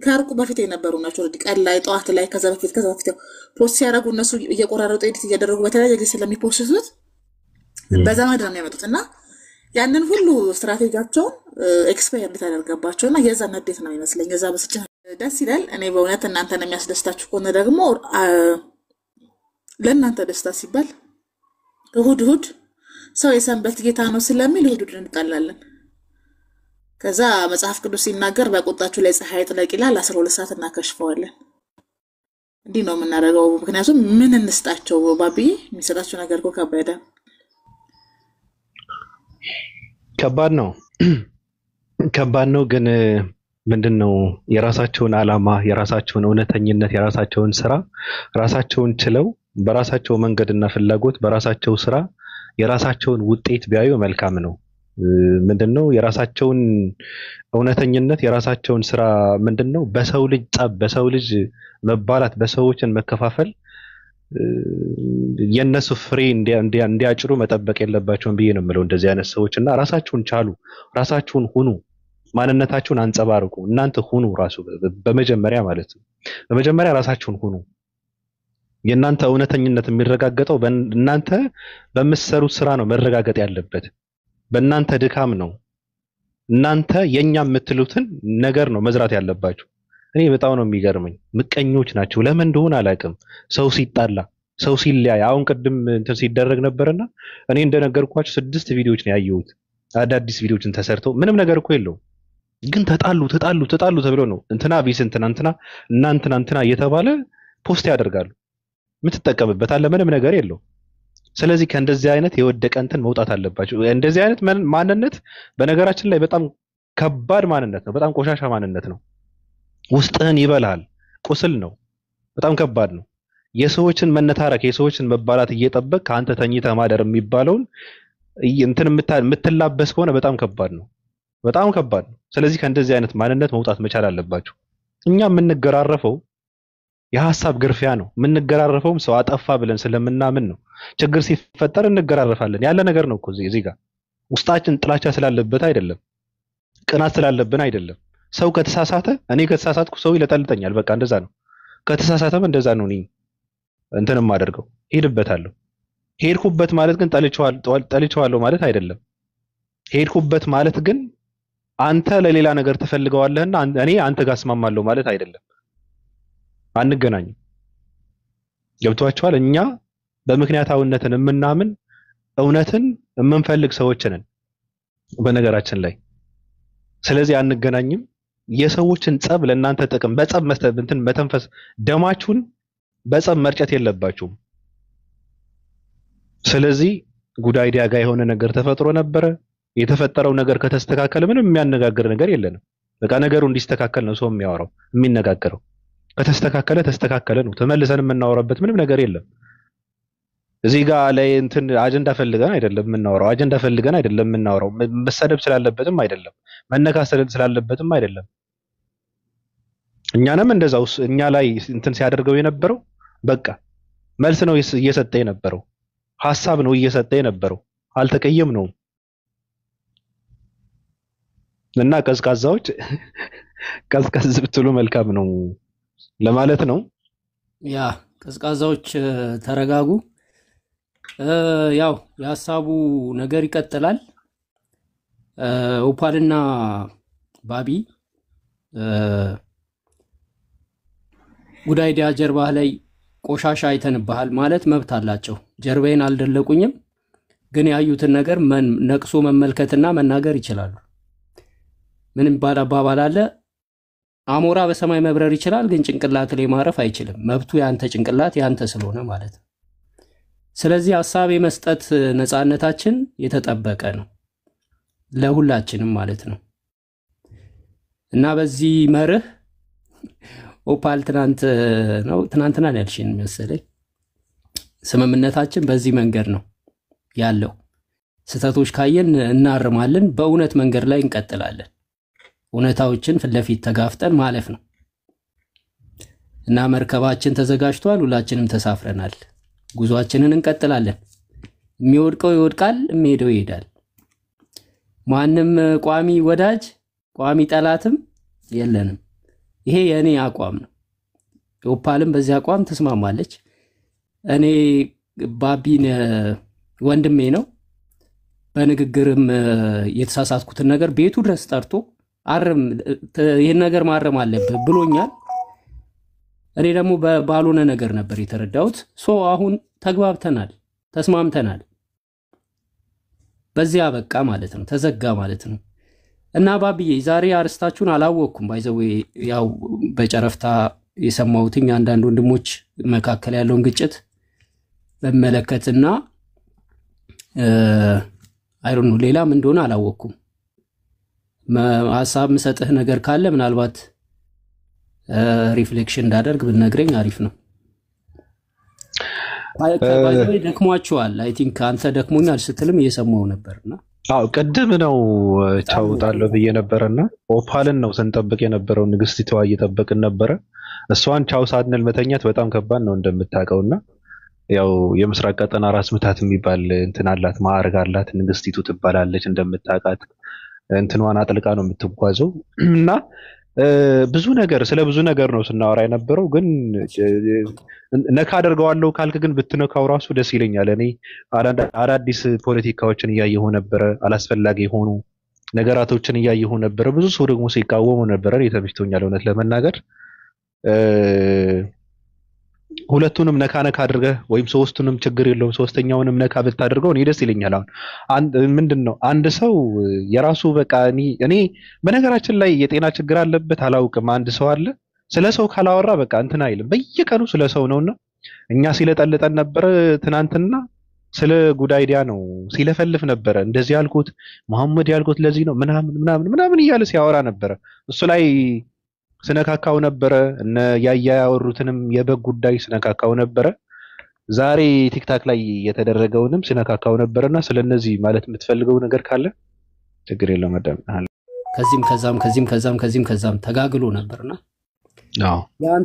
ከርቁ በፊት የነበሩ ናቸው። ቀን ላይ ጠዋት ላይ ከዛ በፊት ፖስት ሲያደርጉ እነሱ እየቆራረጡ ኤዲት እያደረጉ በተለያየ ጊዜ ስለሚፖስቱት በዘመድ ነው የሚያመጡት እና ያንን ሁሉ ስትራቴጂያቸውን ኤክስፓየር ተደረገባቸው እና የዛ ንዴት ነው ይመስለኝ። የዛ በስጭ ደስ ይላል። እኔ በእውነት እናንተን የሚያስደስታችሁ ከሆነ ደግሞ ለእናንተ ደስታ ሲባል እሁድ ሰው የሰንበት ጌታ ነው ስለሚል እሁድ እንጣላለን። ከዛ መጽሐፍ ቅዱስ ሲናገር በቁጣችሁ ላይ ፀሐይ ጥለቅ ይላል፣ 12 ሰዓት እናከሽፈዋለን። እንዲህ ነው የምናደርገው። ምክንያቱም ምን እንስጣቸው? ባቢ የሚሰጣቸው ነገር እኮ ከባድ ነው። ግን ምንድነው የራሳቸውን ዓላማ፣ የራሳቸውን እውነተኝነት፣ የራሳቸውን ስራ ራሳቸውን ችለው በራሳቸው መንገድና ፍላጎት በራሳቸው ስራ የራሳቸውን ውጤት ቢያዩ መልካም ነው። ምንድነው የራሳቸውን እውነተኝነት የራሳቸውን ስራ ምንድነው በሰው ልጅ ጸብ፣ በሰው ልጅ መባላት፣ በሰዎችን መከፋፈል የነሱ ፍሬ እንዲያጭሩ መጠበቅ የለባቸውም ብዬ ነው የምለው። እንደዚህ አይነት ሰዎችና ራሳችሁን ቻሉ፣ ራሳችሁን ሁኑ፣ ማንነታችሁን አንጸባርቁ። እናንተ ሁኑ ራሱ በመጀመሪያ ማለት ነው። በመጀመሪያ ራሳችሁን ሁኑ። የእናንተ እውነተኝነት የሚረጋገጠው እናንተ በምትሰሩት ስራ ነው መረጋገጥ ያለበት። በእናንተ ድካም ነው። እናንተ የኛ የምትሉትን ነገር ነው መዝራት ያለባችሁ። እኔ በጣም ነው የሚገርመኝ። ምቀኞች ናቸው። ለምን እንደሆነ አላውቅም። ሰው ሲጣላ፣ ሰው ሲለያይ፣ አሁን ቅድም እንትን ሲደረግ ነበርና እኔ እንደነገርኳችሁ 6 ቪዲዮዎች ነው ያየሁት። አዳዲስ ቪዲዮችን ተሰርተው ምንም ነገር እኮ የለውም። ግን ተጣሉ ተብሎ ነው እንትና ቢስ እንትና እየተባለ ፖስት ያደርጋሉ። የምትጠቀምበት አለ ምንም ነገር የለው። ስለዚህ ከእንደዚህ አይነት የወደቀ እንትን መውጣት አለባቸው። እንደዚህ አይነት ማንነት በነገራችን ላይ በጣም ከባድ ማንነት ነው። በጣም ቆሻሻ ማንነት ነው። ውስጥህን ይበላል። ቁስል ነው። በጣም ከባድ ነው። የሰዎችን መነታረክ፣ የሰዎችን መባላት እየጠበቅ ከአንተ ተኝተህ ማደር የሚባለውን እንትን የምትላበስ ከሆነ በጣም ከባድ ነው። በጣም ከባድ ነው። ስለዚህ ከእንደዚህ አይነት ማንነት መውጣት መቻል አለባቸው። እኛ የምንገራረፈው የሐሳብ ግርፊያ ነው። የምንገራረፈውም ሰው አጠፋ ብለን ስለምናምን ነው። ችግር ሲፈጠር እንገራረፋለን። ያለ ነገር ነው እኮ እዚህ ጋር። ውስጣችን ጥላቻ ስላለበት አይደለም፣ ቅናት ስላለብን አይደለም። ሰው ከተሳሳተ፣ እኔ ከተሳሳትኩ ሰው ይለጠልጠኛል። በቃ እንደዛ ነው። ከተሳሳተም እንደዛ ነው። እኔ እንትንም አደርገው ሄድበታለሁ። ሄድኩበት ማለት ግን ጠልቼዋለሁ ማለት አይደለም። ሄድኩበት ማለት ግን አንተ ለሌላ ነገር ትፈልገዋለህና እኔ አንተ ጋር እስማማለሁ ማለት አይደለም። አንገናኝም። ገብቷችኋል? እኛ በምክንያታዊነትን የምናምን እውነትን የምንፈልግ ሰዎች ነን በነገራችን ላይ። ስለዚህ አንገናኝም። የሰዎችን ጸብ ለእናንተ ጥቅም በጸብ መተንፈስ፣ ደማችሁን በጸብ መርጨት የለባችሁም። ስለዚህ ጉዳይ ዲያጋ የሆነ ነገር ተፈጥሮ ነበረ። የተፈጠረው ነገር ከተስተካከለ ምንም የሚያነጋግር ነገር የለንም። በቃ ነገሩ እንዲስተካከል ነው ሰው የሚያወራው የሚነጋገረው። ከተስተካከለ ተስተካከለ ነው። ተመልሰን የምናወራበት ምንም ነገር የለም። እዚህ ጋር ላይ እንትን አጀንዳ ፈልገን አይደለም የምናወራው። አጀንዳ ፈልገን አይደለም የምናወራው። መሰደብ ስላለበትም አይደለም፣ መነካሰል ስላለበትም አይደለም። እኛንም እንደዛው እኛ ላይ እንትን ሲያደርገው የነበረው በቃ መልስ ነው እየሰጠ የነበረው፣ ሐሳብ ነው እየሰጠ የነበረው። አልተቀየምነውም። እና ቀዝቃዛዎች ቀዝቀዝ ብትሉ መልካም ነው ለማለት ነው። ያ ቀዝቃዛዎች ተረጋጉ። ያው የሐሳቡ ነገር ይቀጥላል። ኦፓልና ባቢ ጉዳይ ዲያ ጀርባህ ላይ ቆሻሻ አይተንብሃል ማለት መብት አላቸው። ጀርባዬን አልደለቁኝም፣ ግን ያዩትን ነገር ነቅሶ መመልከትና መናገር ይችላሉ። ምንም ባል አባባል አለ፣ አሞራ በሰማይ መብረር ይችላል፣ ግን ጭንቅላት ላይ ማረፍ አይችልም። መብቱ ያንተ ጭንቅላት ያንተ ስለሆነ ማለት ነው። ስለዚህ ሐሳብ የመስጠት ነፃነታችን የተጠበቀ ነው ለሁላችንም ማለት ነው። እና በዚህ መርህ ኦፓል ትናንትና ያልሽኝ መሰለኝ ስምምነታችን በዚህ መንገድ ነው ያለው። ስተቶች ካየን እናርማለን፣ በእውነት መንገድ ላይ እንቀጥላለን። እውነታዎችን ፊት ለፊት ተጋፍጠን ማለፍ ነው እና መርከባችን ተዘጋጅቷል፣ ሁላችንም ተሳፍረናል። ጉዟችንን እንቀጥላለን። የሚወድቀው ይወድቃል፣ የሚሄደው ይሄዳል። ማንም ቋሚ ወዳጅ ቋሚ ጠላትም የለንም። ይሄ የኔ አቋም ነው። ኦፓልም በዚህ አቋም ተስማማለች። እኔ ባቢን ወንድሜ ነው። በንግግርም የተሳሳትኩትን ነገር ቤቱ ድረስ ጠርቶ አረም ይሄን ነገር ማረም አለበት ብሎኛል። እኔ ደግሞ ባልሆነ ነገር ነበር የተረዳሁት። አሁን ተግባብተናል፣ ተስማምተናል። በዚያ በቃ ማለት ነው፣ ተዘጋ ማለት ነው። እና ባቢዬ ዛሬ አርስታችሁን አላወቅኩም። ባይዘው ያው በጨረፍታ የሰማሁትኝ አንዳንድ ወንድሞች መካከል ያለውን ግጭት በመለከትና አይሮን ነው ሌላም እንደሆነ አላወቅኩም። ሐሳብ ምሰጥህ ነገር ካለ ምናልባት ሪፍሌክሽን እንዳደርግ ብነግረኝ አሪፍ ነው። ባይዘው ደክሟችኋል። አይ ቲንክ አንተ ደክሞኛል ስትልም እየሰማው ነበርና ቅድም ነው ቻውጣለሁ ብዬ ነበርና ኦፓልን ነው ስንጠብቅ የነበረው። ንግስቲቷ እየጠበቅን ነበረ። እሷን ቻው ሳንል መተኛት በጣም ከባድ ነው እንደምታውቀውና ያው የምስራቅ ቀጠና ራስ ምታት የሚባል እንትን አላት፣ ማዕረግ አላት። ንግስቲቱ ትባላለች እንደምታውቃት። እንትኗን አጥልቃ ነው የምትጓዘው እና ብዙ ነገር ስለ ብዙ ነገር ነው ስናወራ የነበረው። ግን ነካ አደርገዋለሁ ካልክ ግን ብትነካው ራሱ ደስ ይለኛል። እኔ አዳዲስ ፖለቲካዎችን እያየሁ ነበረ፣ አላስፈላጊ የሆኑ ነገራቶችን እያየሁ ነበረ። ብዙ ሰው ደግሞ ሲቃወሙ ነበረ። እኔ ተመችቶኛል እውነት ለመናገር። ሁለቱንም ነካ አድርገህ ወይም ሶስቱንም ችግር የለውም ሶስተኛውንም ነካ ብታደርገው እኔ ደስ ይለኛል። አሁን ምንድነው አንድ ሰው የራሱ በቃ እኔ በነገራችን ላይ የጤና ችግር አለበት አላውቅም። አንድ ሰው አለ ስለ ሰው ካላወራ በቃ እንትን አይልም። በየቀኑ ስለ ሰው ነውና እኛ ሲለጠልጠን ነበር። ትናንትና ስለ ጉዳይዲያ ነው ሲለፈልፍ ነበር። እንደዚህ ያልኩት መሐመድ ያልኩት ለዚህ ነው ምናምን እያለ ሲያወራ ነበር። እሱ ላይ ስነካካው ነበረ። እነ ያወሩትንም የበግ ጉዳይ ስነካካው ነበረ። ዛሬ ቲክታክ ላይ የተደረገውንም ስነካካው ነበርና ስለነዚህ ማለት የምትፈልገው ነገር ካለ ችግር የለውም አዳምጣለሁ። ከዚህም ከዛም ተጋግሎ ነበርና ያን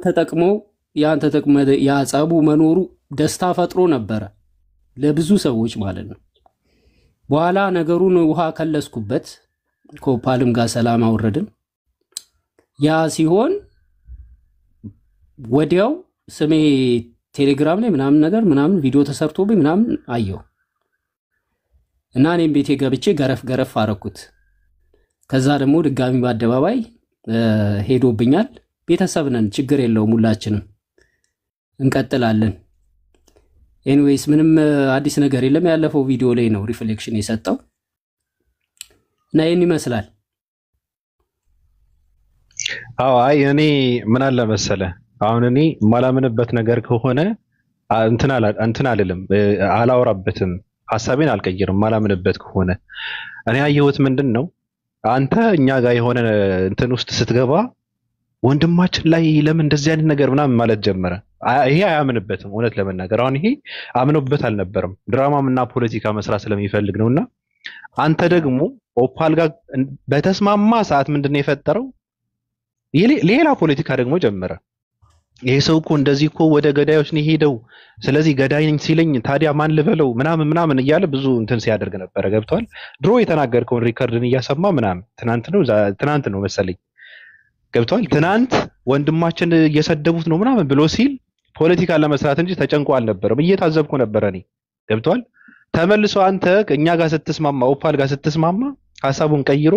ተጠቅሞ ያጻቡ መኖሩ ደስታ ፈጥሮ ነበረ ለብዙ ሰዎች ማለት ነው። በኋላ ነገሩን ውሃ ከለስኩበት፣ ከኦፓልም ጋር ሰላም አወረድን። ያ ሲሆን ወዲያው ስሜ ቴሌግራም ላይ ምናምን ቪዲዮ ተሰርቶብኝ ምናምን አየሁ እና እኔም ቤቴ ገብቼ ገረፍ አረኩት። ከዛ ደግሞ ድጋሚ በአደባባይ ሄዶብኛል። ቤተሰብ ነን፣ ችግር የለውም፣ ሁላችንም እንቀጥላለን። ኤኒዌይስ ምንም አዲስ ነገር የለም። ያለፈው ቪዲዮ ላይ ነው ሪፍሌክሽን የሰጠው እና ይሄን ይመስላል። አይ እኔ ምን አለ መሰለ አሁን እኔ ማላምንበት ነገር ከሆነ እንትን አልልም፣ አላወራበትም፣ ሐሳቤን አልቀይርም። ማላምንበት ከሆነ እኔ ያየሁት ምንድነው አንተ እኛ ጋር የሆነ እንትን ውስጥ ስትገባ ወንድማችን ላይ ለምን እንደዚህ አይነት ነገር ምናምን ማለት ጀመረ። ይሄ አያምንበትም እውነት ለመናገር። አሁን ይሄ አምኖበት አልነበረም፣ ድራማና ፖለቲካ መስራት ስለሚፈልግ ነውና አንተ ደግሞ ኦፓል ጋር በተስማማ ሰዓት ምንድነው የፈጠረው ሌላ ፖለቲካ ደግሞ ጀመረ። ይሄ ሰው እኮ እንደዚህ እኮ ወደ ገዳዮች ነው ሄደው፣ ስለዚህ ገዳይ ነኝ ሲለኝ ታዲያ ማን ልበለው ምናምን እያለ ብዙ እንትን ሲያደርግ ነበር። ገብቷል? ድሮ የተናገርከውን ሪከርድን እያሰማ ምናምን ትናንት ነው መሰለኝ። ገብቷል? ትናንት ወንድማችን እየሰደቡት ነው ምናምን ብሎ ሲል ፖለቲካ ለመስራት እንጂ ተጨንቆ አልነበረም። እየታዘብኩ ነበር እኔ። ገብቷል? ተመልሶ አንተ እኛ ጋር ስትስማማ፣ ኦፓል ጋር ስትስማማ ሐሳቡን ቀይሮ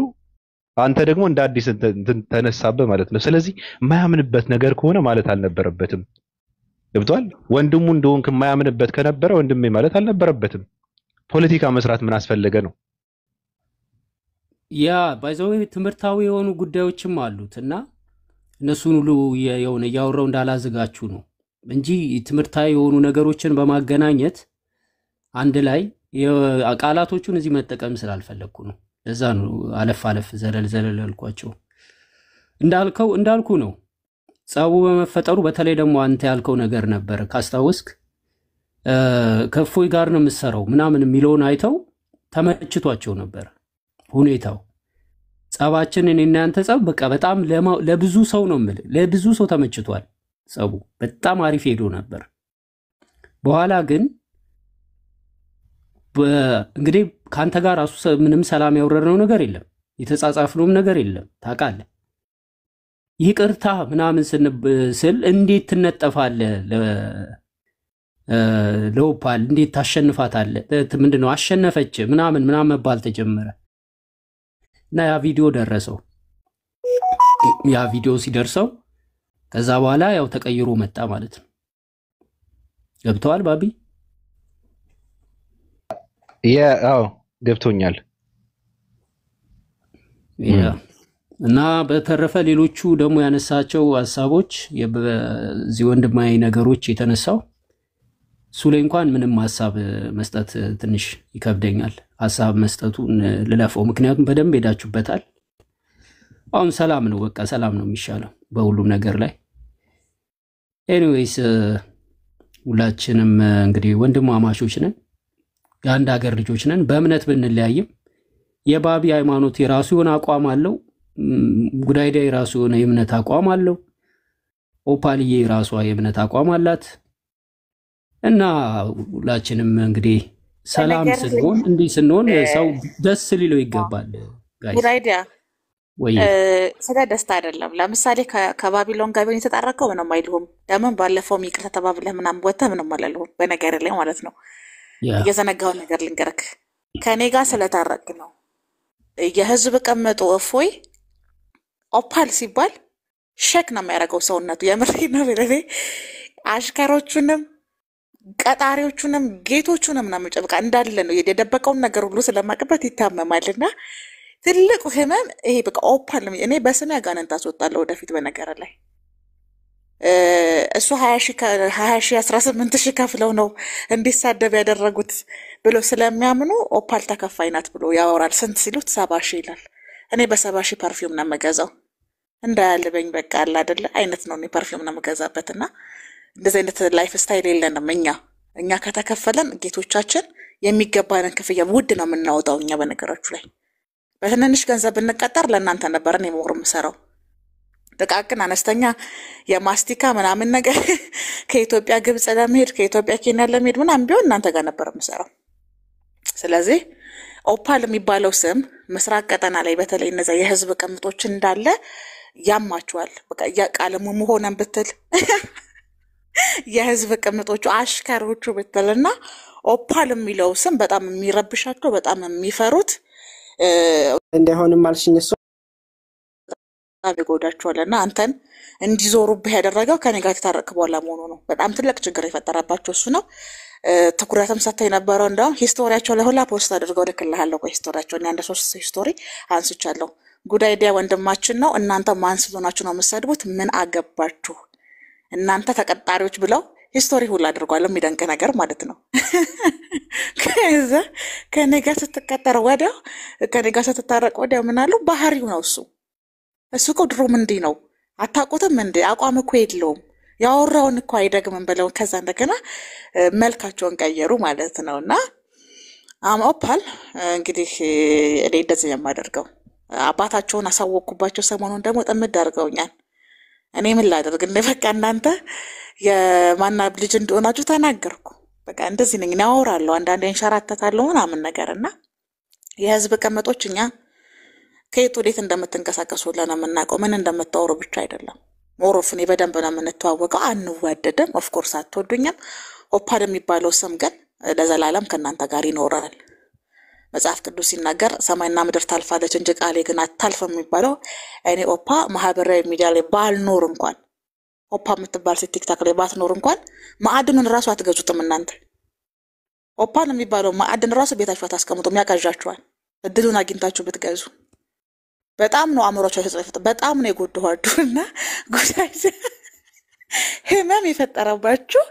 አንተ ደግሞ እንደ አዲስ ተነሳበ ማለት ነው። ስለዚህ የማያምንበት ነገር ከሆነ ማለት አልነበረበትም። ገብቷል? ወንድሙ እንደሆንክ የማያምንበት ከነበረ ወንድሜ ማለት አልነበረበትም። ፖለቲካ መስራት ምን አስፈለገ ነው? ያ ባይዘው ትምህርታዊ የሆኑ ጉዳዮችም አሉትና እነሱን ሁሉ የሆነ ያወራው እንዳላዘጋችሁ ነው እንጂ ትምህርታዊ የሆኑ ነገሮችን በማገናኘት አንድ ላይ ቃላቶቹን እዚህ መጠቀም ስላልፈለኩ ነው። ለዛ ነው አለፍ ዘለል አልኳቸው። እንዳልኩ ነው ጻቡ በመፈጠሩ በተለይ ደግሞ አንተ ያልከው ነገር ነበር ካስታወስክ ከእፎይ ጋር ነው የምትሰራው ምናምን የሚለውን አይተው ተመችቷቸው ነበር ሁኔታው። ጸባችን እኔና ያንተ ጸብ በቃ በጣም ለብዙ ሰው ነው የምልህ፣ ለብዙ ሰው ተመችቷል። ጸቡ በጣም አሪፍ ሄዶ ነበር። በኋላ ግን እንግዲህ ካንተ ጋር ራሱ ምንም ሰላም ያወረድነው ነገር የለም፣ የተጻጻፍነውም ነገር የለም ታውቃለህ። ይቅርታ ምናምን ስል እንዴት ትነጠፋለህ ለኦፓል እንዴት ታሸንፋታለህ? ምንድነው አሸነፈች ምናምን መባል ተጀመረ እና ያ ቪዲዮ ደረሰው። ያ ቪዲዮ ሲደርሰው ከዛ በኋላ ያው ተቀይሮ መጣ ማለት ነው። ገብተዋል ባቢ? አዎ ገብቶኛል። እና በተረፈ ሌሎቹ ደግሞ ያነሳቸው ሐሳቦች የዚህ ወንድማዊ ነገሮች የተነሳው እሱ ላይ እንኳን ምንም ሐሳብ መስጠት ትንሽ ይከብደኛል። ሐሳብ መስጠቱን ልለፈው፣ ምክንያቱም በደንብ ሄዳችሁበታል። አሁን ሰላም ነው፣ በቃ ሰላም ነው የሚሻለው በሁሉም ነገር ላይ። ኤኒዌይስ ሁላችንም እንግዲህ ወንድማማቾች ነን፣ የአንድ ሀገር ልጆች ነን። በእምነት ብንለያይም የባቢ ሃይማኖት የራሱ የሆነ አቋም አለው፣ ጉዳይዳ የራሱ የሆነ የእምነት አቋም አለው፣ ኦፓልዬ የራሷ የእምነት አቋም አላት። እና ሁላችንም እንግዲህ ሰላም ስንሆን እንዲህ ስንሆን ሰው ደስ ሊለው ይገባል። ጉዳይዳ ወይ ስለ ደስታ አይደለም። ለምሳሌ ከባቢሎን ጋር የተጣረከው ምንም አይልሁም። ለምን ባለፈው ይቅርታ ተባብለህ ምናምን ወጥተህ ምንም አላለሁም በነገር ላይ ማለት ነው። የዘነጋው ነገር ልንገርክ፣ ከኔ ጋር ስለታረቅ ነው። የህዝብ ቀመጡ እፎይ ኦፓል ሲባል ሸክ ነው የሚያደርገው ሰውነቱ። የምሬና በለኔ አሽከሮቹንም ቀጣሪዎቹንም ጌቶቹንም ነው የሚጨብቃ እንዳለ ነው። የደበቀውን ነገር ሁሉ ስለማቅበት ይታመማልና ትልቁ ህመም ይሄ በቃ ኦፓል ነው። እኔ በስሜ አጋንንት አስወጣለሁ ወደፊት በነገር ላይ እሱ 20,000 18,000 ከፍለው ነው እንዲሳደብ ያደረጉት ብሎ ስለሚያምኑ ኦፓል ተከፋይ ናት ብሎ ያወራል። ስንት ሲሉት 70,000 ይላል። እኔ በ70,000 ፐርፊውም ነው የምገዛው። እንዳያልበኝ በቃ አለ አይደለ አይነት ነው። እኔ ፐርፊውም ነው የምገዛበትና እንደዚህ አይነት ላይፍ ስታይል የለንም እኛ ከተከፈለን ጌቶቻችን የሚገባንን ክፍያ ውድ ነው የምናወጣው። እኛ በነገራችሁ ላይ በትንንሽ ገንዘብ እንቀጠር ለእናንተ ነበር እኔ ሞር የምሰራው። ጥቃቅን አነስተኛ የማስቲካ ምናምን ነገር ከኢትዮጵያ ግብጽ ለመሄድ ከኢትዮጵያ ኬንያ ለመሄድ ምናምን ቢሆን እናንተ ጋር ነበር የምሰራው። ስለዚህ ኦፓል የሚባለው ስም ምስራቅ ቀጠና ላይ በተለይ እነዛ የህዝብ ቅምጦች እንዳለ ያማቸዋል። በቃ ቃለሙ መሆነን ብትል የህዝብ ቅምጦቹ አሽከሮቹ ብትልና ኦፓል የሚለው ስም በጣም የሚረብሻቸው በጣም የሚፈሩት እንደሆነም አልሽኝ እሱ ይጎዳቸዋልና አንተን እንዲዞሩብህ ያደረገው ከኔ ጋር ተታረቅ በኋላ መሆኑ ነው። በጣም ትልቅ ችግር የፈጠረባቸው እሱ ነው። ትኩረትም ሰጥተው የነበረው እንደውም ሂስቶሪያቸው ላይ ሁላ ፖስት አድርገው ልክልሃለሁ። ሂስቶሪያቸው እኔ አንድ 3 ሂስቶሪ አንስቻለሁ። ጉዳይዳ ወንድማችን ነው። እናንተ ማን ስለሆናችሁ ነው የምትሰድቡት? ምን አገባችሁ እናንተ ተቀጣሪዎች ብለው ሂስቶሪ ሁላ አድርጓል። የሚደንቅ ነገር ማለት ነው። ከዛ ከኔ ጋር ስትቀጠር ወዲያው ከኔ ጋር ስትታረቅ ወዲያው ምን አሉ? ባህሪው ነው እሱ እኮ ድሮም እንዲህ ነው አታውቁትም እንዴ? አቋም እኮ የለውም ያወራውን እኮ አይደግምም ብለው ከዛ እንደገና መልካቸውን ቀየሩ ማለት ነውና ኦፓል እንግዲህ እኔ እንደዚህ የማደርገው አባታቸውን አሳወቅኩባቸው። ሰሞኑን ደግሞ ጥምድ አድርገውኛል። እኔ ምን ላደርግ እንደ በቃ እናንተ የማና ልጅ እንደሆናችሁ ተናገርኩ። በቃ እንደዚህ ነኝ ነው አወራለሁ። አንዳንዴ እንሸራተታለሁ ምናምን ነገርና የህዝብ ቀመጦች እኛ ከየት ወዴት እንደምትንቀሳቀሱ ለምናውቀው ምን እንደምታወሩ ብቻ አይደለም። ሞሮፍ እኔ በደንብ ነው የምንተዋወቀው። አንዋደድም። ኦፍ ኮርስ አትወዱኝም። ኦፓል የሚባለው ስም ግን ለዘላለም ከእናንተ ጋር ይኖራል። መጽሐፍ ቅዱስ ሲናገር ሰማይና ምድር ታልፋለች እንጂ ቃሌ ግን አታልፍም የሚባለው እኔ ኦፓ ማህበራዊ ሚዲያ ላይ ባልኖር እንኳን ኦፓ የምትባል ሴት ቲክታክ ላይ ባትኖር እንኳን ማዕድኑን ራሱ አትገዙትም እናንተ። ኦፓል የሚባለው ማዕድን ራሱ ቤታችሁ አታስቀምጡም፣ ያቃዣችኋል። እድሉን አግኝታችሁ ብትገዙ በጣም ነው አእምሮአችሁ ተጽፈት በጣም ነው የጎዳኋችሁና ጉዳይ ህመም የፈጠረባችሁ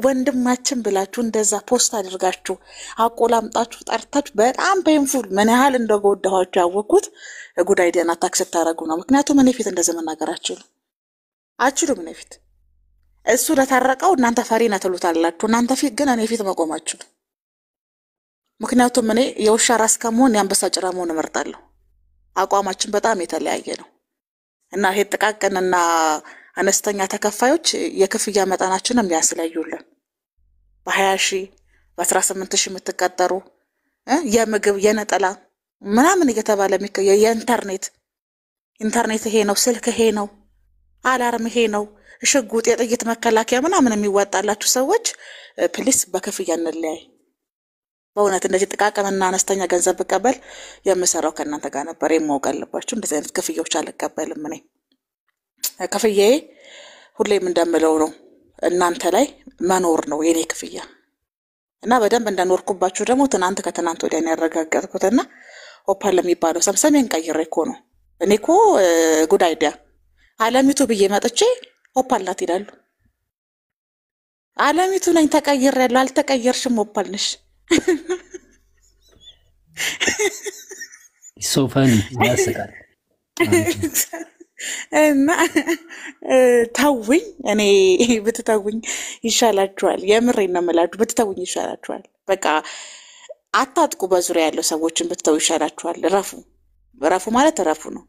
ወንድማችን ብላችሁ እንደዛ ፖስት አድርጋችሁ አቆላምጣችሁ ጠርታችሁ በጣም ፔንፉል ምን ያህል እንደጎዳኋችሁ ያወቅኩት ጉዳይ ደና ታክስ ታረጉ ነው። ምክንያቱም እኔ ፊት እንደዚህ መናገር አችሉም እኔ ፊት እሱ ለታረቀው እናንተ ፈሪ ነህ ትሉታላችሁ። እናንተ ፊት ግን እኔ ፊት መቆማችሁ። ምክንያቱም እኔ የውሻ ራስ ከመሆን የአንበሳ ጭራ መሆን እመርጣለሁ። አቋማችን በጣም የተለያየ ነው እና ይሄ ጥቃቅንና አነስተኛ ተከፋዮች የክፍያ መጠናችንን የሚያስለዩልን በ20 ሺህ በ18 ሺህ የምትቀጠሩ የምግብ የነጠላ ምናምን እየተባለ ኢንተርኔት ይሄ ነው፣ ስልክ ይሄ ነው፣ አላርም ይሄ ነው፣ ሽጉጥ የጥይት መከላከያ ምናምን የሚዋጣላችሁ ሰዎች ፕሊስ በክፍያ እንለያይ። በእውነት እንደዚህ ጥቃቅንና አነስተኛ ገንዘብ ብቀበል የምሰራው ከእናንተ ጋር ነበር። የማውቅ አለባችሁ። እንደዚህ አይነት ክፍያዎች አልቀበልም። እኔ ክፍያዬ ሁሌም እንደምለው ነው፣ እናንተ ላይ መኖር ነው የኔ ክፍያ እና በደንብ እንደኖርኩባችሁ ደግሞ ትናንት ከትናንት ወዲያ ነው ያረጋገጥኩትና ኦፓል ለሚባለው ሰምሰሜን ቀይሬ እኮ ነው። እኔ እኮ ጉድ አይዲያ አለሚቱ ብዬ መጥቼ ኦፓል ናት ይላሉ። አለሚቱ ነኝ ተቀይሬያለሁ። አልተቀየርሽም፣ ኦፓል ነሽ። ሶፋኒ ያስቃል እና ታውኝ እኔ ብትታውኝ ይሻላችኋል። የምሬን ነው የምላችሁ፣ ብትታውኝ ይሻላችኋል። በቃ አታጥቁ። በዙሪያ ያለው ሰዎችን ብትተው ይሻላችኋል። ረፉ ማለት ረፉ ነው።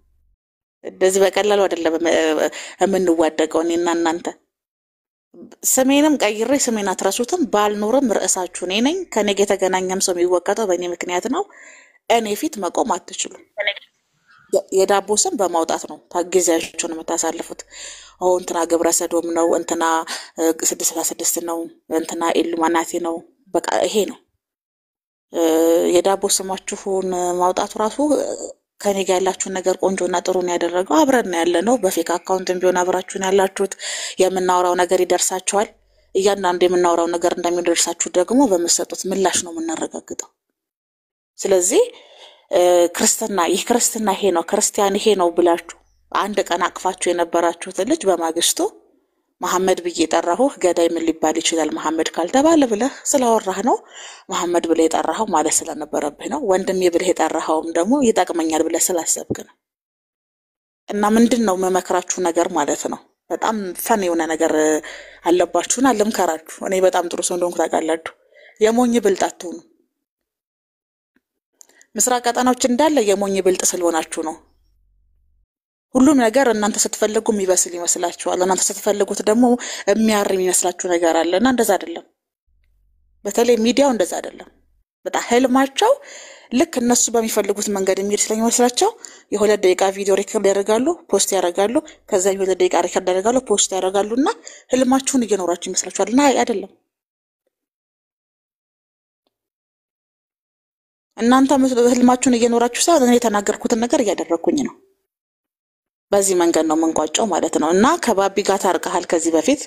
እንደዚህ በቀላሉ አይደለም የምንዋደቀው እኔና እናንተ። ስሜንም ቀይሬ ስሜን አትረሱትም። ባልኖርም ርዕሳችሁ እኔ ነኝ። ከኔ ጋር የተገናኘም ሰው የሚወቀጠው በእኔ ምክንያት ነው። እኔ ፊት መቆም አትችሉም። የዳቦ ስም በማውጣት ነው ጊዜያችሁን የምታሳልፉት። እንትና ግብረ ሰዶም ነው፣ እንትና 666 ነው፣ እንትና ኢሉማናቲ ነው። በቃ ይሄ ነው የዳቦ ስማችሁን ማውጣቱ ራሱ ከኔ ጋር ያላችሁን ነገር ቆንጆና ጥሩን ያደረገው አብረን ያለ ነው። በፌክ አካውንትም ቢሆን አብራችሁን ያላችሁት የምናወራው ነገር ይደርሳችኋል። እያንዳንዱ የምናወራው ነገር እንደሚደርሳችሁ ደግሞ በመሰጡት ምላሽ ነው የምናረጋግጠው። ስለዚህ ክርስትና ይሄ ነው፣ ክርስቲያን ይሄ ነው ብላችሁ አንድ ቀን አቅፋችሁ የነበራችሁት ልጅ በማግስቱ መሐመድ ብዬ ጠራሁህ፣ ገዳይ ምን ሊባል ይችላል መሐመድ ካልተባለ ብለህ ስለወራህ ነው። መሐመድ ብለህ የጠራኸው ማለት ስለነበረብህ ነው። ወንድሜ ብለህ የጠራኸውም ደግሞ ይጠቅመኛል ብለህ ስላሰብክ ነው። እና ምንድነው መመክራችሁ ነገር ማለት ነው። በጣም ፈን የሆነ ነገር አለባችሁና ልምከራችሁ። እኔ በጣም ጥሩ ሰው እንደሆንኩ ታውቃላችሁ። የሞኝ ብልጥ አትሁኑ። ምስራቅ ቀጠናዎች እንዳለ የሞኝ ብልጥ ስለሆናችሁ ነው። ሁሉም ነገር እናንተ ስትፈልጉ የሚበስል ይመስላችኋል። እናንተ ስትፈልጉት ደግሞ የሚያርም ይመስላችሁ ነገር አለና እንደዛ አይደለም። በተለይ ሚዲያው እንደዛ አይደለም። በጣም ህልማቸው ልክ እነሱ በሚፈልጉት መንገድ የሚሄድ ስለሚመስላቸው የ2 ደቂቃ ቪዲዮ ሪከርድ ያደርጋሉ፣ ፖስት ያደርጋሉ። ከዛ የ2 ደቂቃ ሪከርድ ያደርጋሉ፣ ፖስት ያደርጋሉና ህልማችሁን እየኖራችሁ ይመስላችኋልና አይደለም። እናንተ ህልማችሁን እየኖራችሁ ሳይሆን እኔ የተናገርኩትን ነገር እያደረኩኝ ነው። በዚህ መንገድ ነው መንቋጫው ማለት ነው። እና ከባቢ ጋር ታርቀሃል ከዚህ በፊት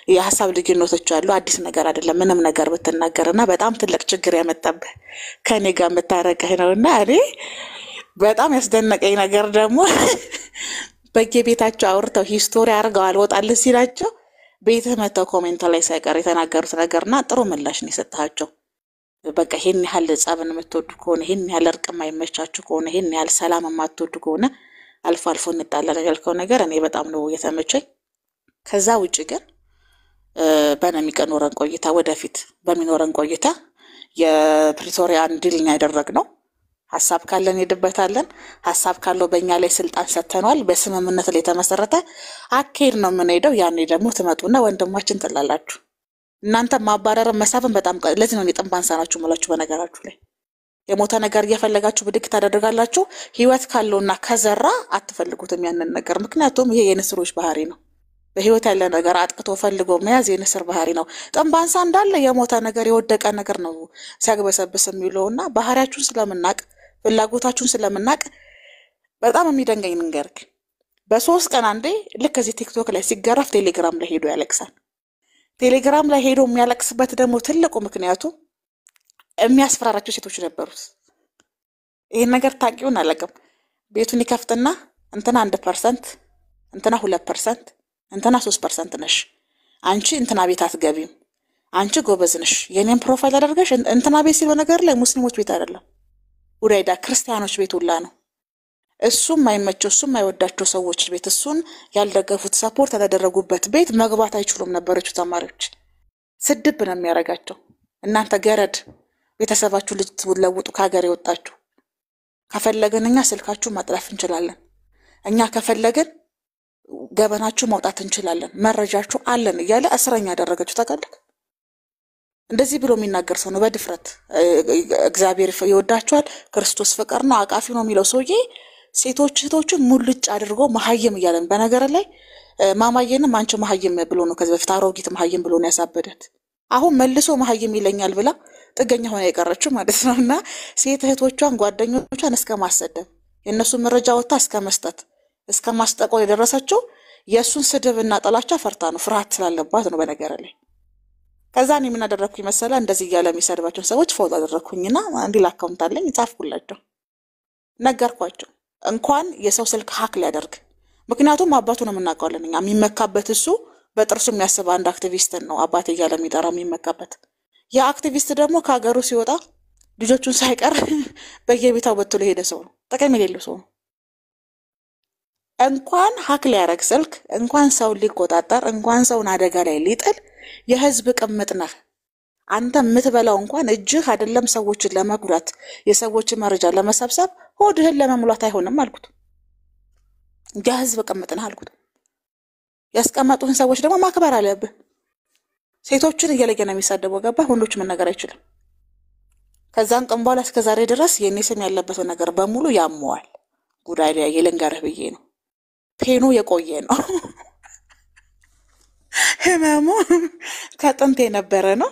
የሐሳብ ልዩነቶች አሉ። አዲስ ነገር አይደለም። ምንም ነገር ብትናገርና በጣም ትልቅ ችግር ያመጣብህ ከኔ ጋር መታረቅህ ነውና እኔ በጣም ያስደነቀኝ ነገር ደግሞ በየቤታቸው አውርተው ሂስቶሪ አድርገው አልወጣልህ ሲላቸው ቤትህ መተው ኮሜንት ላይ ሳይቀር የተናገሩት ነገርና ጥሩ ምላሽ ነው የሰጣቸው። በቃ ይሄን ያህል ጸብን የምትወዱ ከሆነ፣ ይሄን ያህል እርቅ የማይመቻችሁ ከሆነ፣ ይሄን ያህል ሰላም የማትወዱ ከሆነ አልፎ አልፎ እንጣላለን ያልከው ነገር እኔ በጣም ነው የተመቸኝ። ከዛ ውጪ ግን በሚኖረን ቆይታ ወደፊት በሚኖረን ቆይታ የፕሪቶሪያን ዲል ያደረግነው ሐሳብ ካለን ሄድበታለን። ሐሳብ ካለው በእኛ ላይ ስልጣን ሰጥተናል። በስምምነት ላይ የተመሰረተ አካሄድ ነው የምንሄደው። ያኔ ደግሞ ትመጡና ወንድማችን ትላላችሁ። እናንተ ማባረርን መሳብን በጣም ለዚህ ነው የጥንባንሳ ናችሁ ማለት በነገራችሁ ላይ የሞተ ነገር እየፈለጋችሁ ብድግ ታደርጋላችሁ። ህይወት ካለውና ከዘራ አትፈልጉትም ያንን ነገር። ምክንያቱም ይሄ የንስሮች ባህሪ ነው። በህይወት ያለ ነገር አጥቅቶ ፈልጎ መያዝ የንስር ባህሪ ነው። ጥንባንሳ እንዳለ የሞተ ነገር የወደቀ ነገር ነው ሲያግበሰብስ የሚለውና ባህሪያችሁን ስለምናቅ ፍላጎታችሁን ስለምናቅ በጣም የሚደንገኝ ንገርክ። በ3 ቀን አንዴ ልክ እዚህ ቲክቶክ ላይ ሲገረፍ ቴሌግራም ላይ ሄዶ ያለቅሳል። ቴሌግራም ላይ ሄዶ የሚያለቅስበት ደግሞ ትልቁ ምክንያቱ የሚያስፈራራቸው ሴቶች ነበሩት። ይሄን ነገር ታቂውን አለቀም። ቤቱን ይከፍትና እንትና 1%፣ እንትና 2%፣ እንትና 3% ነሽ አንቺ፣ እንትና ቤት አትገቢም አንቺ፣ ጎበዝ ነሽ። የኔን ፕሮፋይል አደርገሽ እንትና ቤት ሲለው ነገር ላይ ሙስሊሞች ቤት አይደለም፣ ወዳይዳ ክርስቲያኖች ቤት ሁላ ነው። እሱም አይመቸው እሱም አይወዳቸው ሰዎች ቤት እሱን ያልደገፉት ሰፖርት ያላደረጉበት ቤት መግባት አይችሉም ነበረች ተማሪዎች። ስድብ ነው የሚያረጋቸው። እናንተ ገረድ ቤተሰባችሁ ልጅ ትለውጡ ከሀገር የወጣችሁ ከፈለገን እኛ ስልካችሁ ማጥራፍ እንችላለን። እኛ ከፈለገን ገበናችሁ ማውጣት እንችላለን። መረጃችሁ አለን እያለ እስረኛ ያደረገችው ታውቃለህ። እንደዚህ ብሎ የሚናገር ሰው ነው በድፍረት እግዚአብሔር ይወዳቸዋል ክርስቶስ ፍቅር ነው አቃፊ ነው የሚለው ሰውዬ ሴቶች እህቶችን ሙልጭ አድርጎ መሐየም እያለን በነገር ላይ ማማየንም አንቺ መሐየም ብሎ ነው ከዚህ በፊት አሮጊት መሐየም ብሎ ነው ያሳበደት። አሁን መልሶ መሐየም ይለኛል ብላ ጥገኛ ሆነ የቀረችው ማለት ነውና ሴት እህቶቿን ጓደኞቿን እስከ ማሰደብ የነሱ መረጃ ወጣ እስከ መስጠት እስከ ማስጠቆ የደረሰችው የሱን ስድብና ጥላቻ ፈርታ ነው ፍርሃት ስላለባት ነው በነገር ላይ። ከዛ እኔ ምን አደረኩኝ መሰለ እንደዚህ ያለ የሚሰድባቸው ሰዎች ፎቶ አደረኩኝና እንዲል አካውንት አለኝ ጻፍኩላቸው ነገርኳቸው። እንኳን የሰው ስልክ ሃክ ሊያደርግ ምክንያቱም አባቱ ነው የምናውቀውልን እኛ የሚመካበት እሱ በጥርሱ የሚያስብ አንድ አክቲቪስት ነው አባቴ እያለ የሚጠራ የሚመካበት። ያ አክቲቪስት ደግሞ ከሀገሩ ሲወጣ ልጆቹን ሳይቀር በየቤታው በትሎ ሄደ ሰው ነው ጥቅም የሌለው ሰው ነው። እንኳን ሃክ ሊያደርግ ስልክ እንኳን ሰው ሊቆጣጠር እንኳን ሰውን አደጋ ላይ ሊጥል የህዝብ ቅምጥ ነህ አንተ የምትበላው እንኳን እጅህ አይደለም ሰዎችን ለመጉዳት የሰዎችን መረጃ ለመሰብሰብ ሆድህን ለመሙላት አይሆንም አልኩት። የህዝብ ቅምጥ ነህ አልኩት። ያስቀመጡህን ሰዎች ደግሞ ማክበር አለብህ። ሴቶችን እየለየ ነው የሚሳደበው ገባህ። ወንዶች ምን ነገር አይችልም። ከዛን ቀን በኋላ እስከ ዛሬ ድረስ የኔ ስም ያለበት ነገር በሙሉ ያመዋል። ጉዳይ ላይ የለንጋረህ ብዬ ነው ፔኑ የቆየ ነው ህመሙ ከጥንት የነበረ ነው።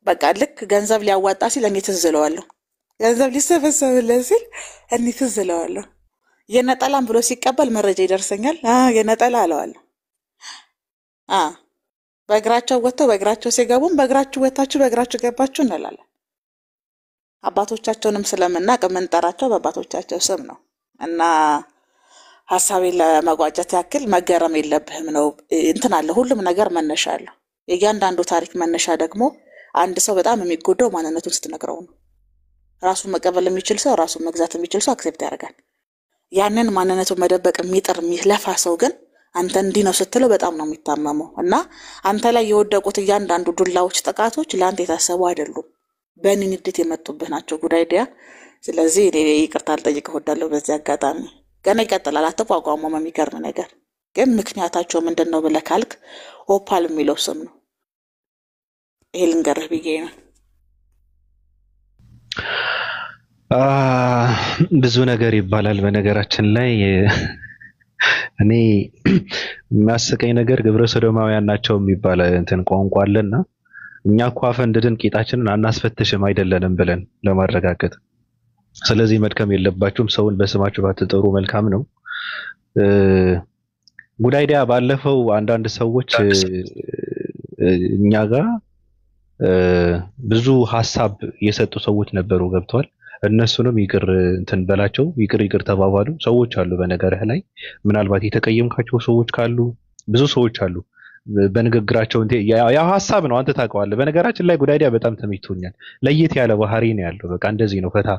በቃ ልክ ገንዘብ ሊያዋጣ ሲል እኔ ትዝለዋለሁ ገንዘብ ሊሰበሰብለት ሲል እኔ ትዝለዋለሁ። የነጠላም ብሎ ሲቀበል መረጃ ይደርሰኛል የነጠላ አለዋለሁ። በእግራቸው ወጥተው በእግራቸው ሲገቡም በእግራችሁ ወጣችሁ በእግራችሁ ገባችሁ እንላለን። አባቶቻቸውንም ስለምናቅ የምንጠራቸው በአባቶቻቸው ስም ነው እና ሐሳቤን ለመጓጨት ያክል መገረም የለብህም ነው እንትን አለ ሁሉም ነገር መነሻ አለው። የእያንዳንዱ ታሪክ መነሻ ደግሞ አንድ ሰው በጣም የሚጎዳው ማንነቱን ስትነግረው ነው። ራሱን መቀበል የሚችል ሰው ራሱን መግዛት የሚችል ሰው አክሴፕት ያደርጋል። ያንን ማንነቱን መደበቅ የሚጥር የሚለፋ ሰው ግን አንተ እንዲህ ነው ስትለው በጣም ነው የሚታመመው እና አንተ ላይ የወደቁት እያንዳንዱ ዱላዎች ጥቃቶች ለአንተ የታሰቡ አይደሉም በንንድት የመጡብህ ናቸው ጉዳይ ዲያ። ስለዚህ እኔ ይቅርታ ልጠይቅህ እወዳለሁ በዚህ አጋጣሚ። ገና ይቀጥላል አትቋቋመውም የሚገርም ነገር ግን ምክንያታቸው ምንድነው ብለህ ካልክ ኦፓል የሚለው ስም ነው። ይሄ ልንገርህ ብዬ ነው። ብዙ ነገር ይባላል በነገራችን ላይ እኔ የሚያስቀኝ ነገር ግብረ ሰዶማውያን ናቸው የሚባል እንትን ቋንቋ አለና እኛ እኮ አፈንድደን ቂጣችንን አናስፈትሽም አይደለንም ብለን ለማረጋገጥ። ስለዚህ መድከም የለባችሁም ሰውን በስማችሁ ባትጠሩ መልካም ነው። ጉዳይ ዲያ ባለፈው አንዳንድ ሰዎች እኛ ጋር ብዙ ሐሳብ የሰጡ ሰዎች ነበሩ ገብቷል። እነሱንም ይቅር እንትን በላቸው ይቅር ተባባሉ ሰዎች አሉ። በነገርህ ላይ ምናልባት የተቀየምካቸው ሰዎች ካሉ ብዙ ሰዎች አሉ በንግግራቸው ያው ሐሳብ ነው አንተ ታውቀዋለህ። በነገራችን ላይ ጉዳይ ዲያ በጣም ተመችቶኛል። ለየት ያለ ባህሪ ነው ያለው። በቃ እንደዚህ ነው ፈታ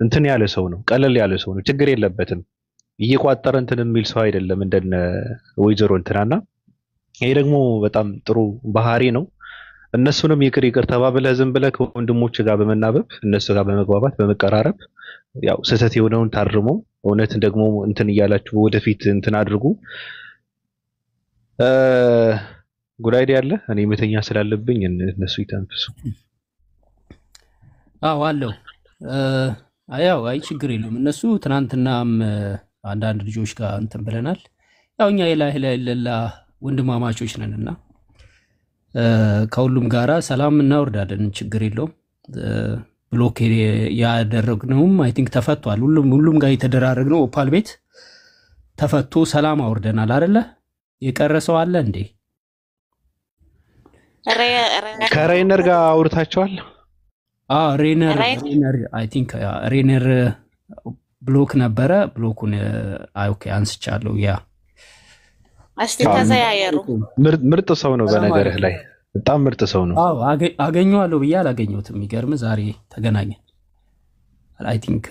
እንትን ያለ ሰው ነው ቀለል ያለ ሰው ነው ችግር የለበትም። እየቋጠረ እንትን የሚል ሰው አይደለም እንደነ ወይዘሮ እንትናና ይሄ ደግሞ በጣም ጥሩ ባህሪ ነው። እነሱንም ይቅር ተባብለህ ዝም ብለህ ከወንድሞች ጋር በመናበብ እነሱ ጋር በመግባባት በመቀራረብ ያው ስህተት የሆነውን ታርሞ እውነት ደግሞ እንትን እያላችሁ ወደፊት እንትን አድርጉ። ጉዳይ ያለ እኔ መተኛ ስላለብኝ እነሱ ይተንፍሱ። አለው ያው አይ ችግር የለውም። እነሱ ትናንትናም አንዳንድ ልጆች ጋር እንትን ብለናል። ያው እኛ ኢላሂ ወንድማማቾች ነንና ከሁሉም ጋራ ሰላም እናወርዳለን ችግር የለውም። ብሎክ ያደረግነውም አይ ቲንክ ተፈቷል። ሁሉም ጋር የተደራረግነው ኦፓል ቤት ተፈቶ ሰላም አወርደናል አይደለ? የቀረሰው አለ እንዴ? ከሬነር ጋር አውርታቸዋል? ሬነር አይ ቲንክ ሬነር ብሎክ ነበረ። ብሎኩን ኦኬ አንስቻለሁ። ያ አስተያየሩ ምርጥ ሰው ነው በነገርህ ላይ በጣም ምርጥ ሰው ነው። አገኘዋለሁ ብዬ አላገኘሁትም። የሚገርም ዛሬ ተገናኘን። አይ ቲንክ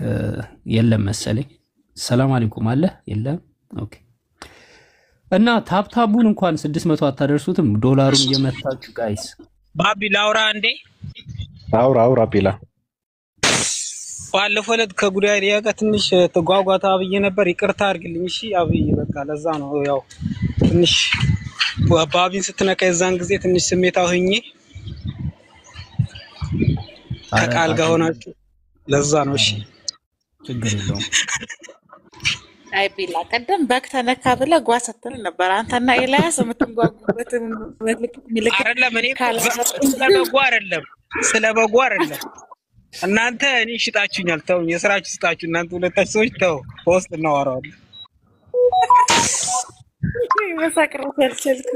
የለም መሰለኝ ሰላም አለይኩም አለ የለም። ኦኬ እና ታፕታቡን እንኳን 600 አታደርሱትም? ዶላሩን እየመታችሁ ጋይስ። ባቢ ላውራ እንዴ? አውራ ቢላ ባለፈው ዕለት ከጉዳይ ጋር ትንሽ ተጓጓታ ብዬ ነበር። ይቅርታ አድርግልኝ እሺ አብይ። በቃ ለዛ ነው ያው ትንሽ ባቢን ስትነካ የዛን ጊዜ ትንሽ ስሜታው ሆኜ ከቃል ጋር ሆናችሁ ለዛ ነው። እሺ ችግር የለውም። አይ ቢላ ቀደም በግ ተነካ ብለህ ጓ ስትል ነበር አንተና ኤልያስ የምትጓጉበት ምልክት አይደለም። እኔ ስለ በጉ አይደለም እናንተ እኔ ሽጣችሁኛል። ተው የስራችሁ ስጣችሁ እናንተ ሁለታችሁ ሰዎች ተው፣ በውስጥ እናወራዋለን። መሳቅረት ያልቻልኩ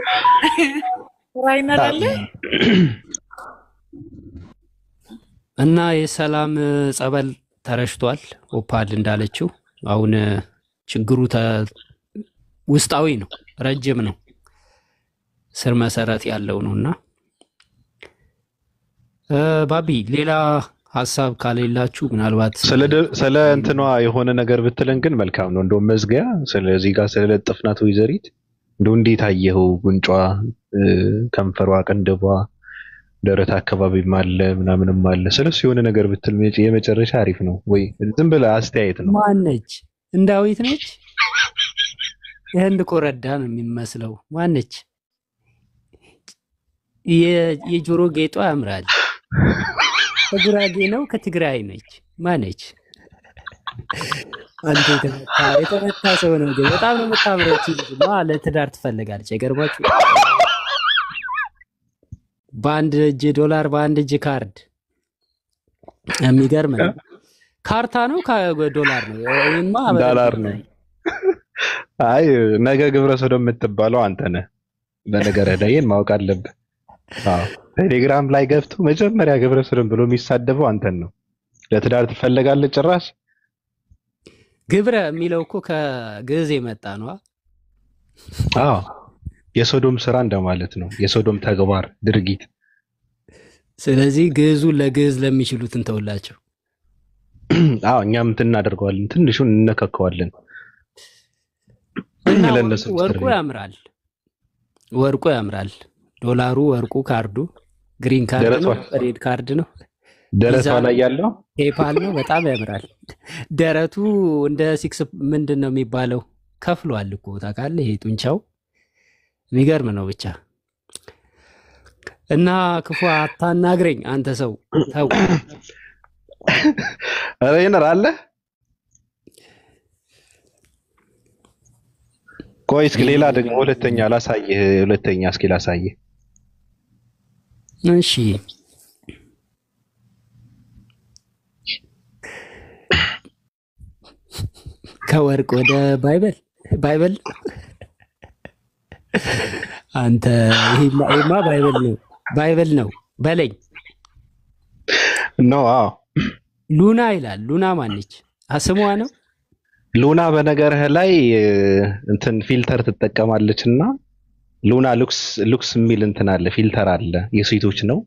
ራይናላለ እና የሰላም ጸበል ተረሽቷል። ኦፓል እንዳለችው አሁን ችግሩ ውስጣዊ ነው፣ ረጅም ነው፣ ስር መሰረት ያለው ነውና ባቢ ሌላ ሐሳብ ካሌላችሁ ምናልባት ስለ እንትኗ የሆነ ነገር ብትለን ግን መልካም ነው። እንደው መዝጊያ ስለዚህ ጋር ስለለጥፍናት ወይዘሪት እንደው እንዴት አየኸው? ጉንጯ፣ ከንፈሯ፣ ቅንድቧ፣ ደረት አካባቢም አለ ምናምንም አለ። ስለሱ የሆነ ነገር ብትል የመጨረሻ አሪፍ ነው ወይ? ዝም ብለህ አስተያየት ነው። ማነች? እንዳዊት ነች? የህንድ ኮረዳ ነው የሚመስለው። ማነች? የጆሮ ጌጧ ያምራል። ከጉራጌ ነው ከትግራይ ነች? ማነች? አንተ የተመታ ሰው ነው ግን በጣም ነው የምታምረው። ለትዳር ትፈልጋለች። አይገርማችሁ? በአንድ እጅ ዶላር በአንድ እጅ ካርድ። የሚገርም ነው። ካርታ ነው ከዶላር ነው? እኔማ ዶላር ነው። አይ ነገ ግብረ ሰዶም የምትባለው አንተ ነህ። በነገርህ ላይ ማወቅ አለብህ። ቴሌግራም ላይ ገብቶ መጀመሪያ ግብረ ሰዶም ብሎ የሚሳደበው አንተን ነው። ለትዳር ትፈልጋለህ ጭራሽ። ግብረ የሚለው እኮ ከግዕዝ የመጣ ነው። አዎ የሶዶም ስራ እንደማለት ነው። የሶዶም ተግባር ድርጊት። ስለዚህ ግዕዙን ለግዕዝ ለሚችሉት እንተውላቸው። አዎ እኛም እናደርገዋለን፣ ትንሹን እንነካከዋለን። ወርቁ ያምራል፣ ወርቁ ያምራል። ዶላሩ፣ ወርቁ፣ ካርዱ ግሪን ካርድ ነው፣ ሬድ ካርድ ነው። ደረቷ ላይ ያለው ፔፓል ነው። በጣም ያምራል። ደረቱ እንደ ሲክስ ምንድን ነው የሚባለው? ከፍሏል እኮ ታውቃለህ። ይሄ ጡንቻው የሚገርም ነው። ብቻ እና ክፉ አታናግረኝ አንተ ሰው ተው። ሬነር አለ። ቆይ እስኪ ሌላ ደግሞ ሁለተኛ ላሳይህ። ሁለተኛ እስኪ ላሳይህ። እሺ ከወርቅ ወደ ባይብል አንተ ይሄማ ባይብል ነው በለኝ ነው። አዎ ሉና ይላል። ሉና ማነች? አስሟ ነው ሉና። በነገርህ ላይ እንትን ፊልተር ትጠቀማለችና ሉና ሉክስ የሚል እንትን አለ፣ ፊልተር አለ፣ የሴቶች ነው።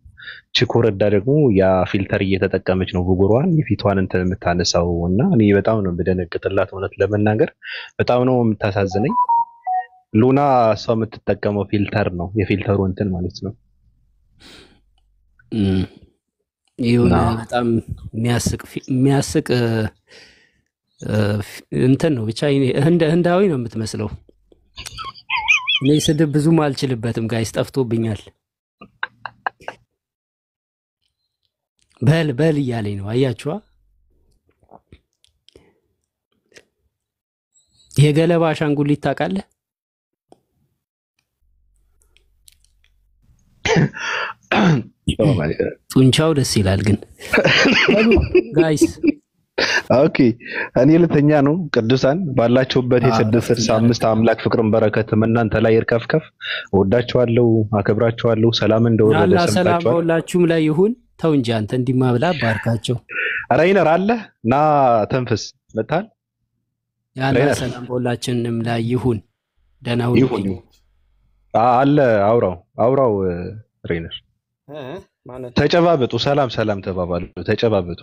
ቺኮረዳ ደግሞ ያ ፊልተር እየተጠቀመች ነው ብጉሯን የፊቷን እንትን የምታነሳው። እና እኔ በጣም ነው የምደነግጥላት እውነት ለመናገር በጣም ነው የምታሳዝነኝ። ሉና እሷ የምትጠቀመው ፊልተር ነው፣ የፊልተሩ እንትን ማለት ነው። ይሁን በጣም የሚያስቅ እንትን ነው። ብቻ ህንዳዊ ነው የምትመስለው። እኔ ስድብ ብዙም አልችልበትም ጋይስ፣ ጠፍቶብኛል። በል እያለኝ ነው። አያችኋ? የገለባ አሻንጉሊት ታውቃለህ? ጡንቻው ደስ ይላል ግን ጋይስ። ኦኬ እኔ ልተኛ ነው። ቅዱሳን ባላችሁበት የ665 አምላክ ፍቅርን በረከትም እናንተ ላይ ይርከፍከፍ። ወዳችኋለሁ፣ አከብራችኋለሁ። ሰላም እንደወረደ ሰምታችኋል። ሰላም በሁላችሁም ላይ ይሁን። ተው እንጂ አንተ እንዲማብላ ባርካቸው። ራይነር አለ ና ተንፍስ መታል። ያለ ሰላም በሁላችንም ላይ ይሁን። ደህና ይሁን አለ። አውራው ራይነር ተጨባበጡ። ሰላም ተባባሉ። ተጨባበጡ።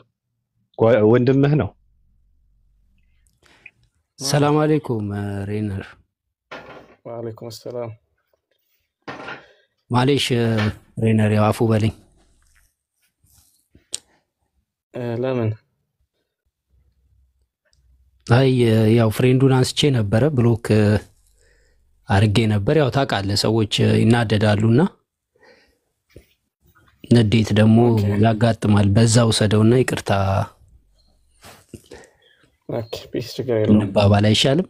ወንድምህ ነው። ሰላም አለይኩም ሬነር። ወአለይኩም ሰላም። ማሌሽ ሬነር ያው አፉ በለኝ። ለምን? አይ ያው ፍሬንዱን አንስቼ ነበረ ብሎክ አርጌ ነበር። ያው ታውቃለህ ሰዎች ይናደዳሉና ንዴት ደግሞ ያጋጥማል። በዛው ሰደውና ይቅርታ ፒስ ችግር የለውም እንባባል አይሻልም?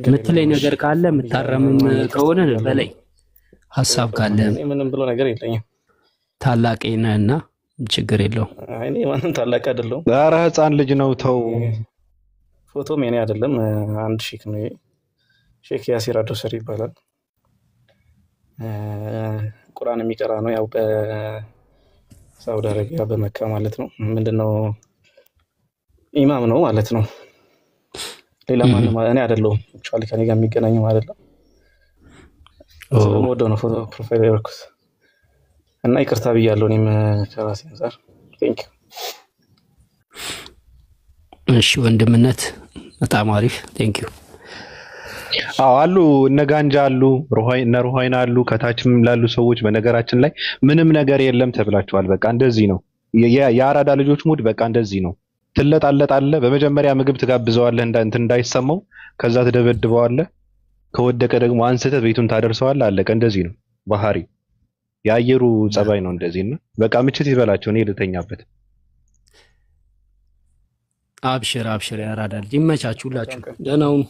ምትለኝ ነገር ካለ ምታረምም ከሆነ በላይ ሐሳብ ካለ ምንም ብሎ ነገር የለኝም። ታላቅ ነህና ችግር የለውም። አይ እኔ ማንም ታላቅ አይደለሁም። ኧረ ህፃን ልጅ ነው ተው። ፎቶም የኔ አይደለም አንድ ሼክ ነው። ሼክ ያሲር አዶሰሪ ይባላል። ቁርአን የሚቀራ ነው ያው በሳውዲ አረቢያ በመካ ማለት ነው። ምንድነው ኢማም ነው ማለት ነው። ሌላ ማንም እኔ አይደለሁም። ቻሊ ከኔ ጋር የሚገናኘው አይደለም። ስለምወደው ነው ፎቶ ፕሮፋይል ያደረኩት እና ይቅርታ ብያለሁ እኔም ከራሴ አንፃር ቴንክ ዩ። እሺ ወንድምነት በጣም አሪፍ ቴንክ ዩ። አሉ እነ ጋንጃ አሉ እነ ሩሃይና አሉ ከታችም ላሉ ሰዎች በነገራችን ላይ ምንም ነገር የለም ተብላችኋል። በቃ እንደዚህ ነው የአራዳ ልጆች ሙድ በቃ እንደዚህ ነው። ትለጣለጣለህ። በመጀመሪያ ምግብ ትጋብዘዋለህ እንትን እንዳይሰማው፣ ከዛ ትደበድበዋለህ። ከወደቀ ደግሞ አንስተህ ቤቱን ታደርሰዋለህ። አለቀ። እንደዚህ ነው ባህሪ። የአየሩ ጸባይ ነው እንደዚህና በቃ ምችት ይበላቸው። እኔ ልተኛበት። አብሽር አብሽር ያራዳ ልጅ ይመቻችሁላችሁ። ደህና ሁኑ።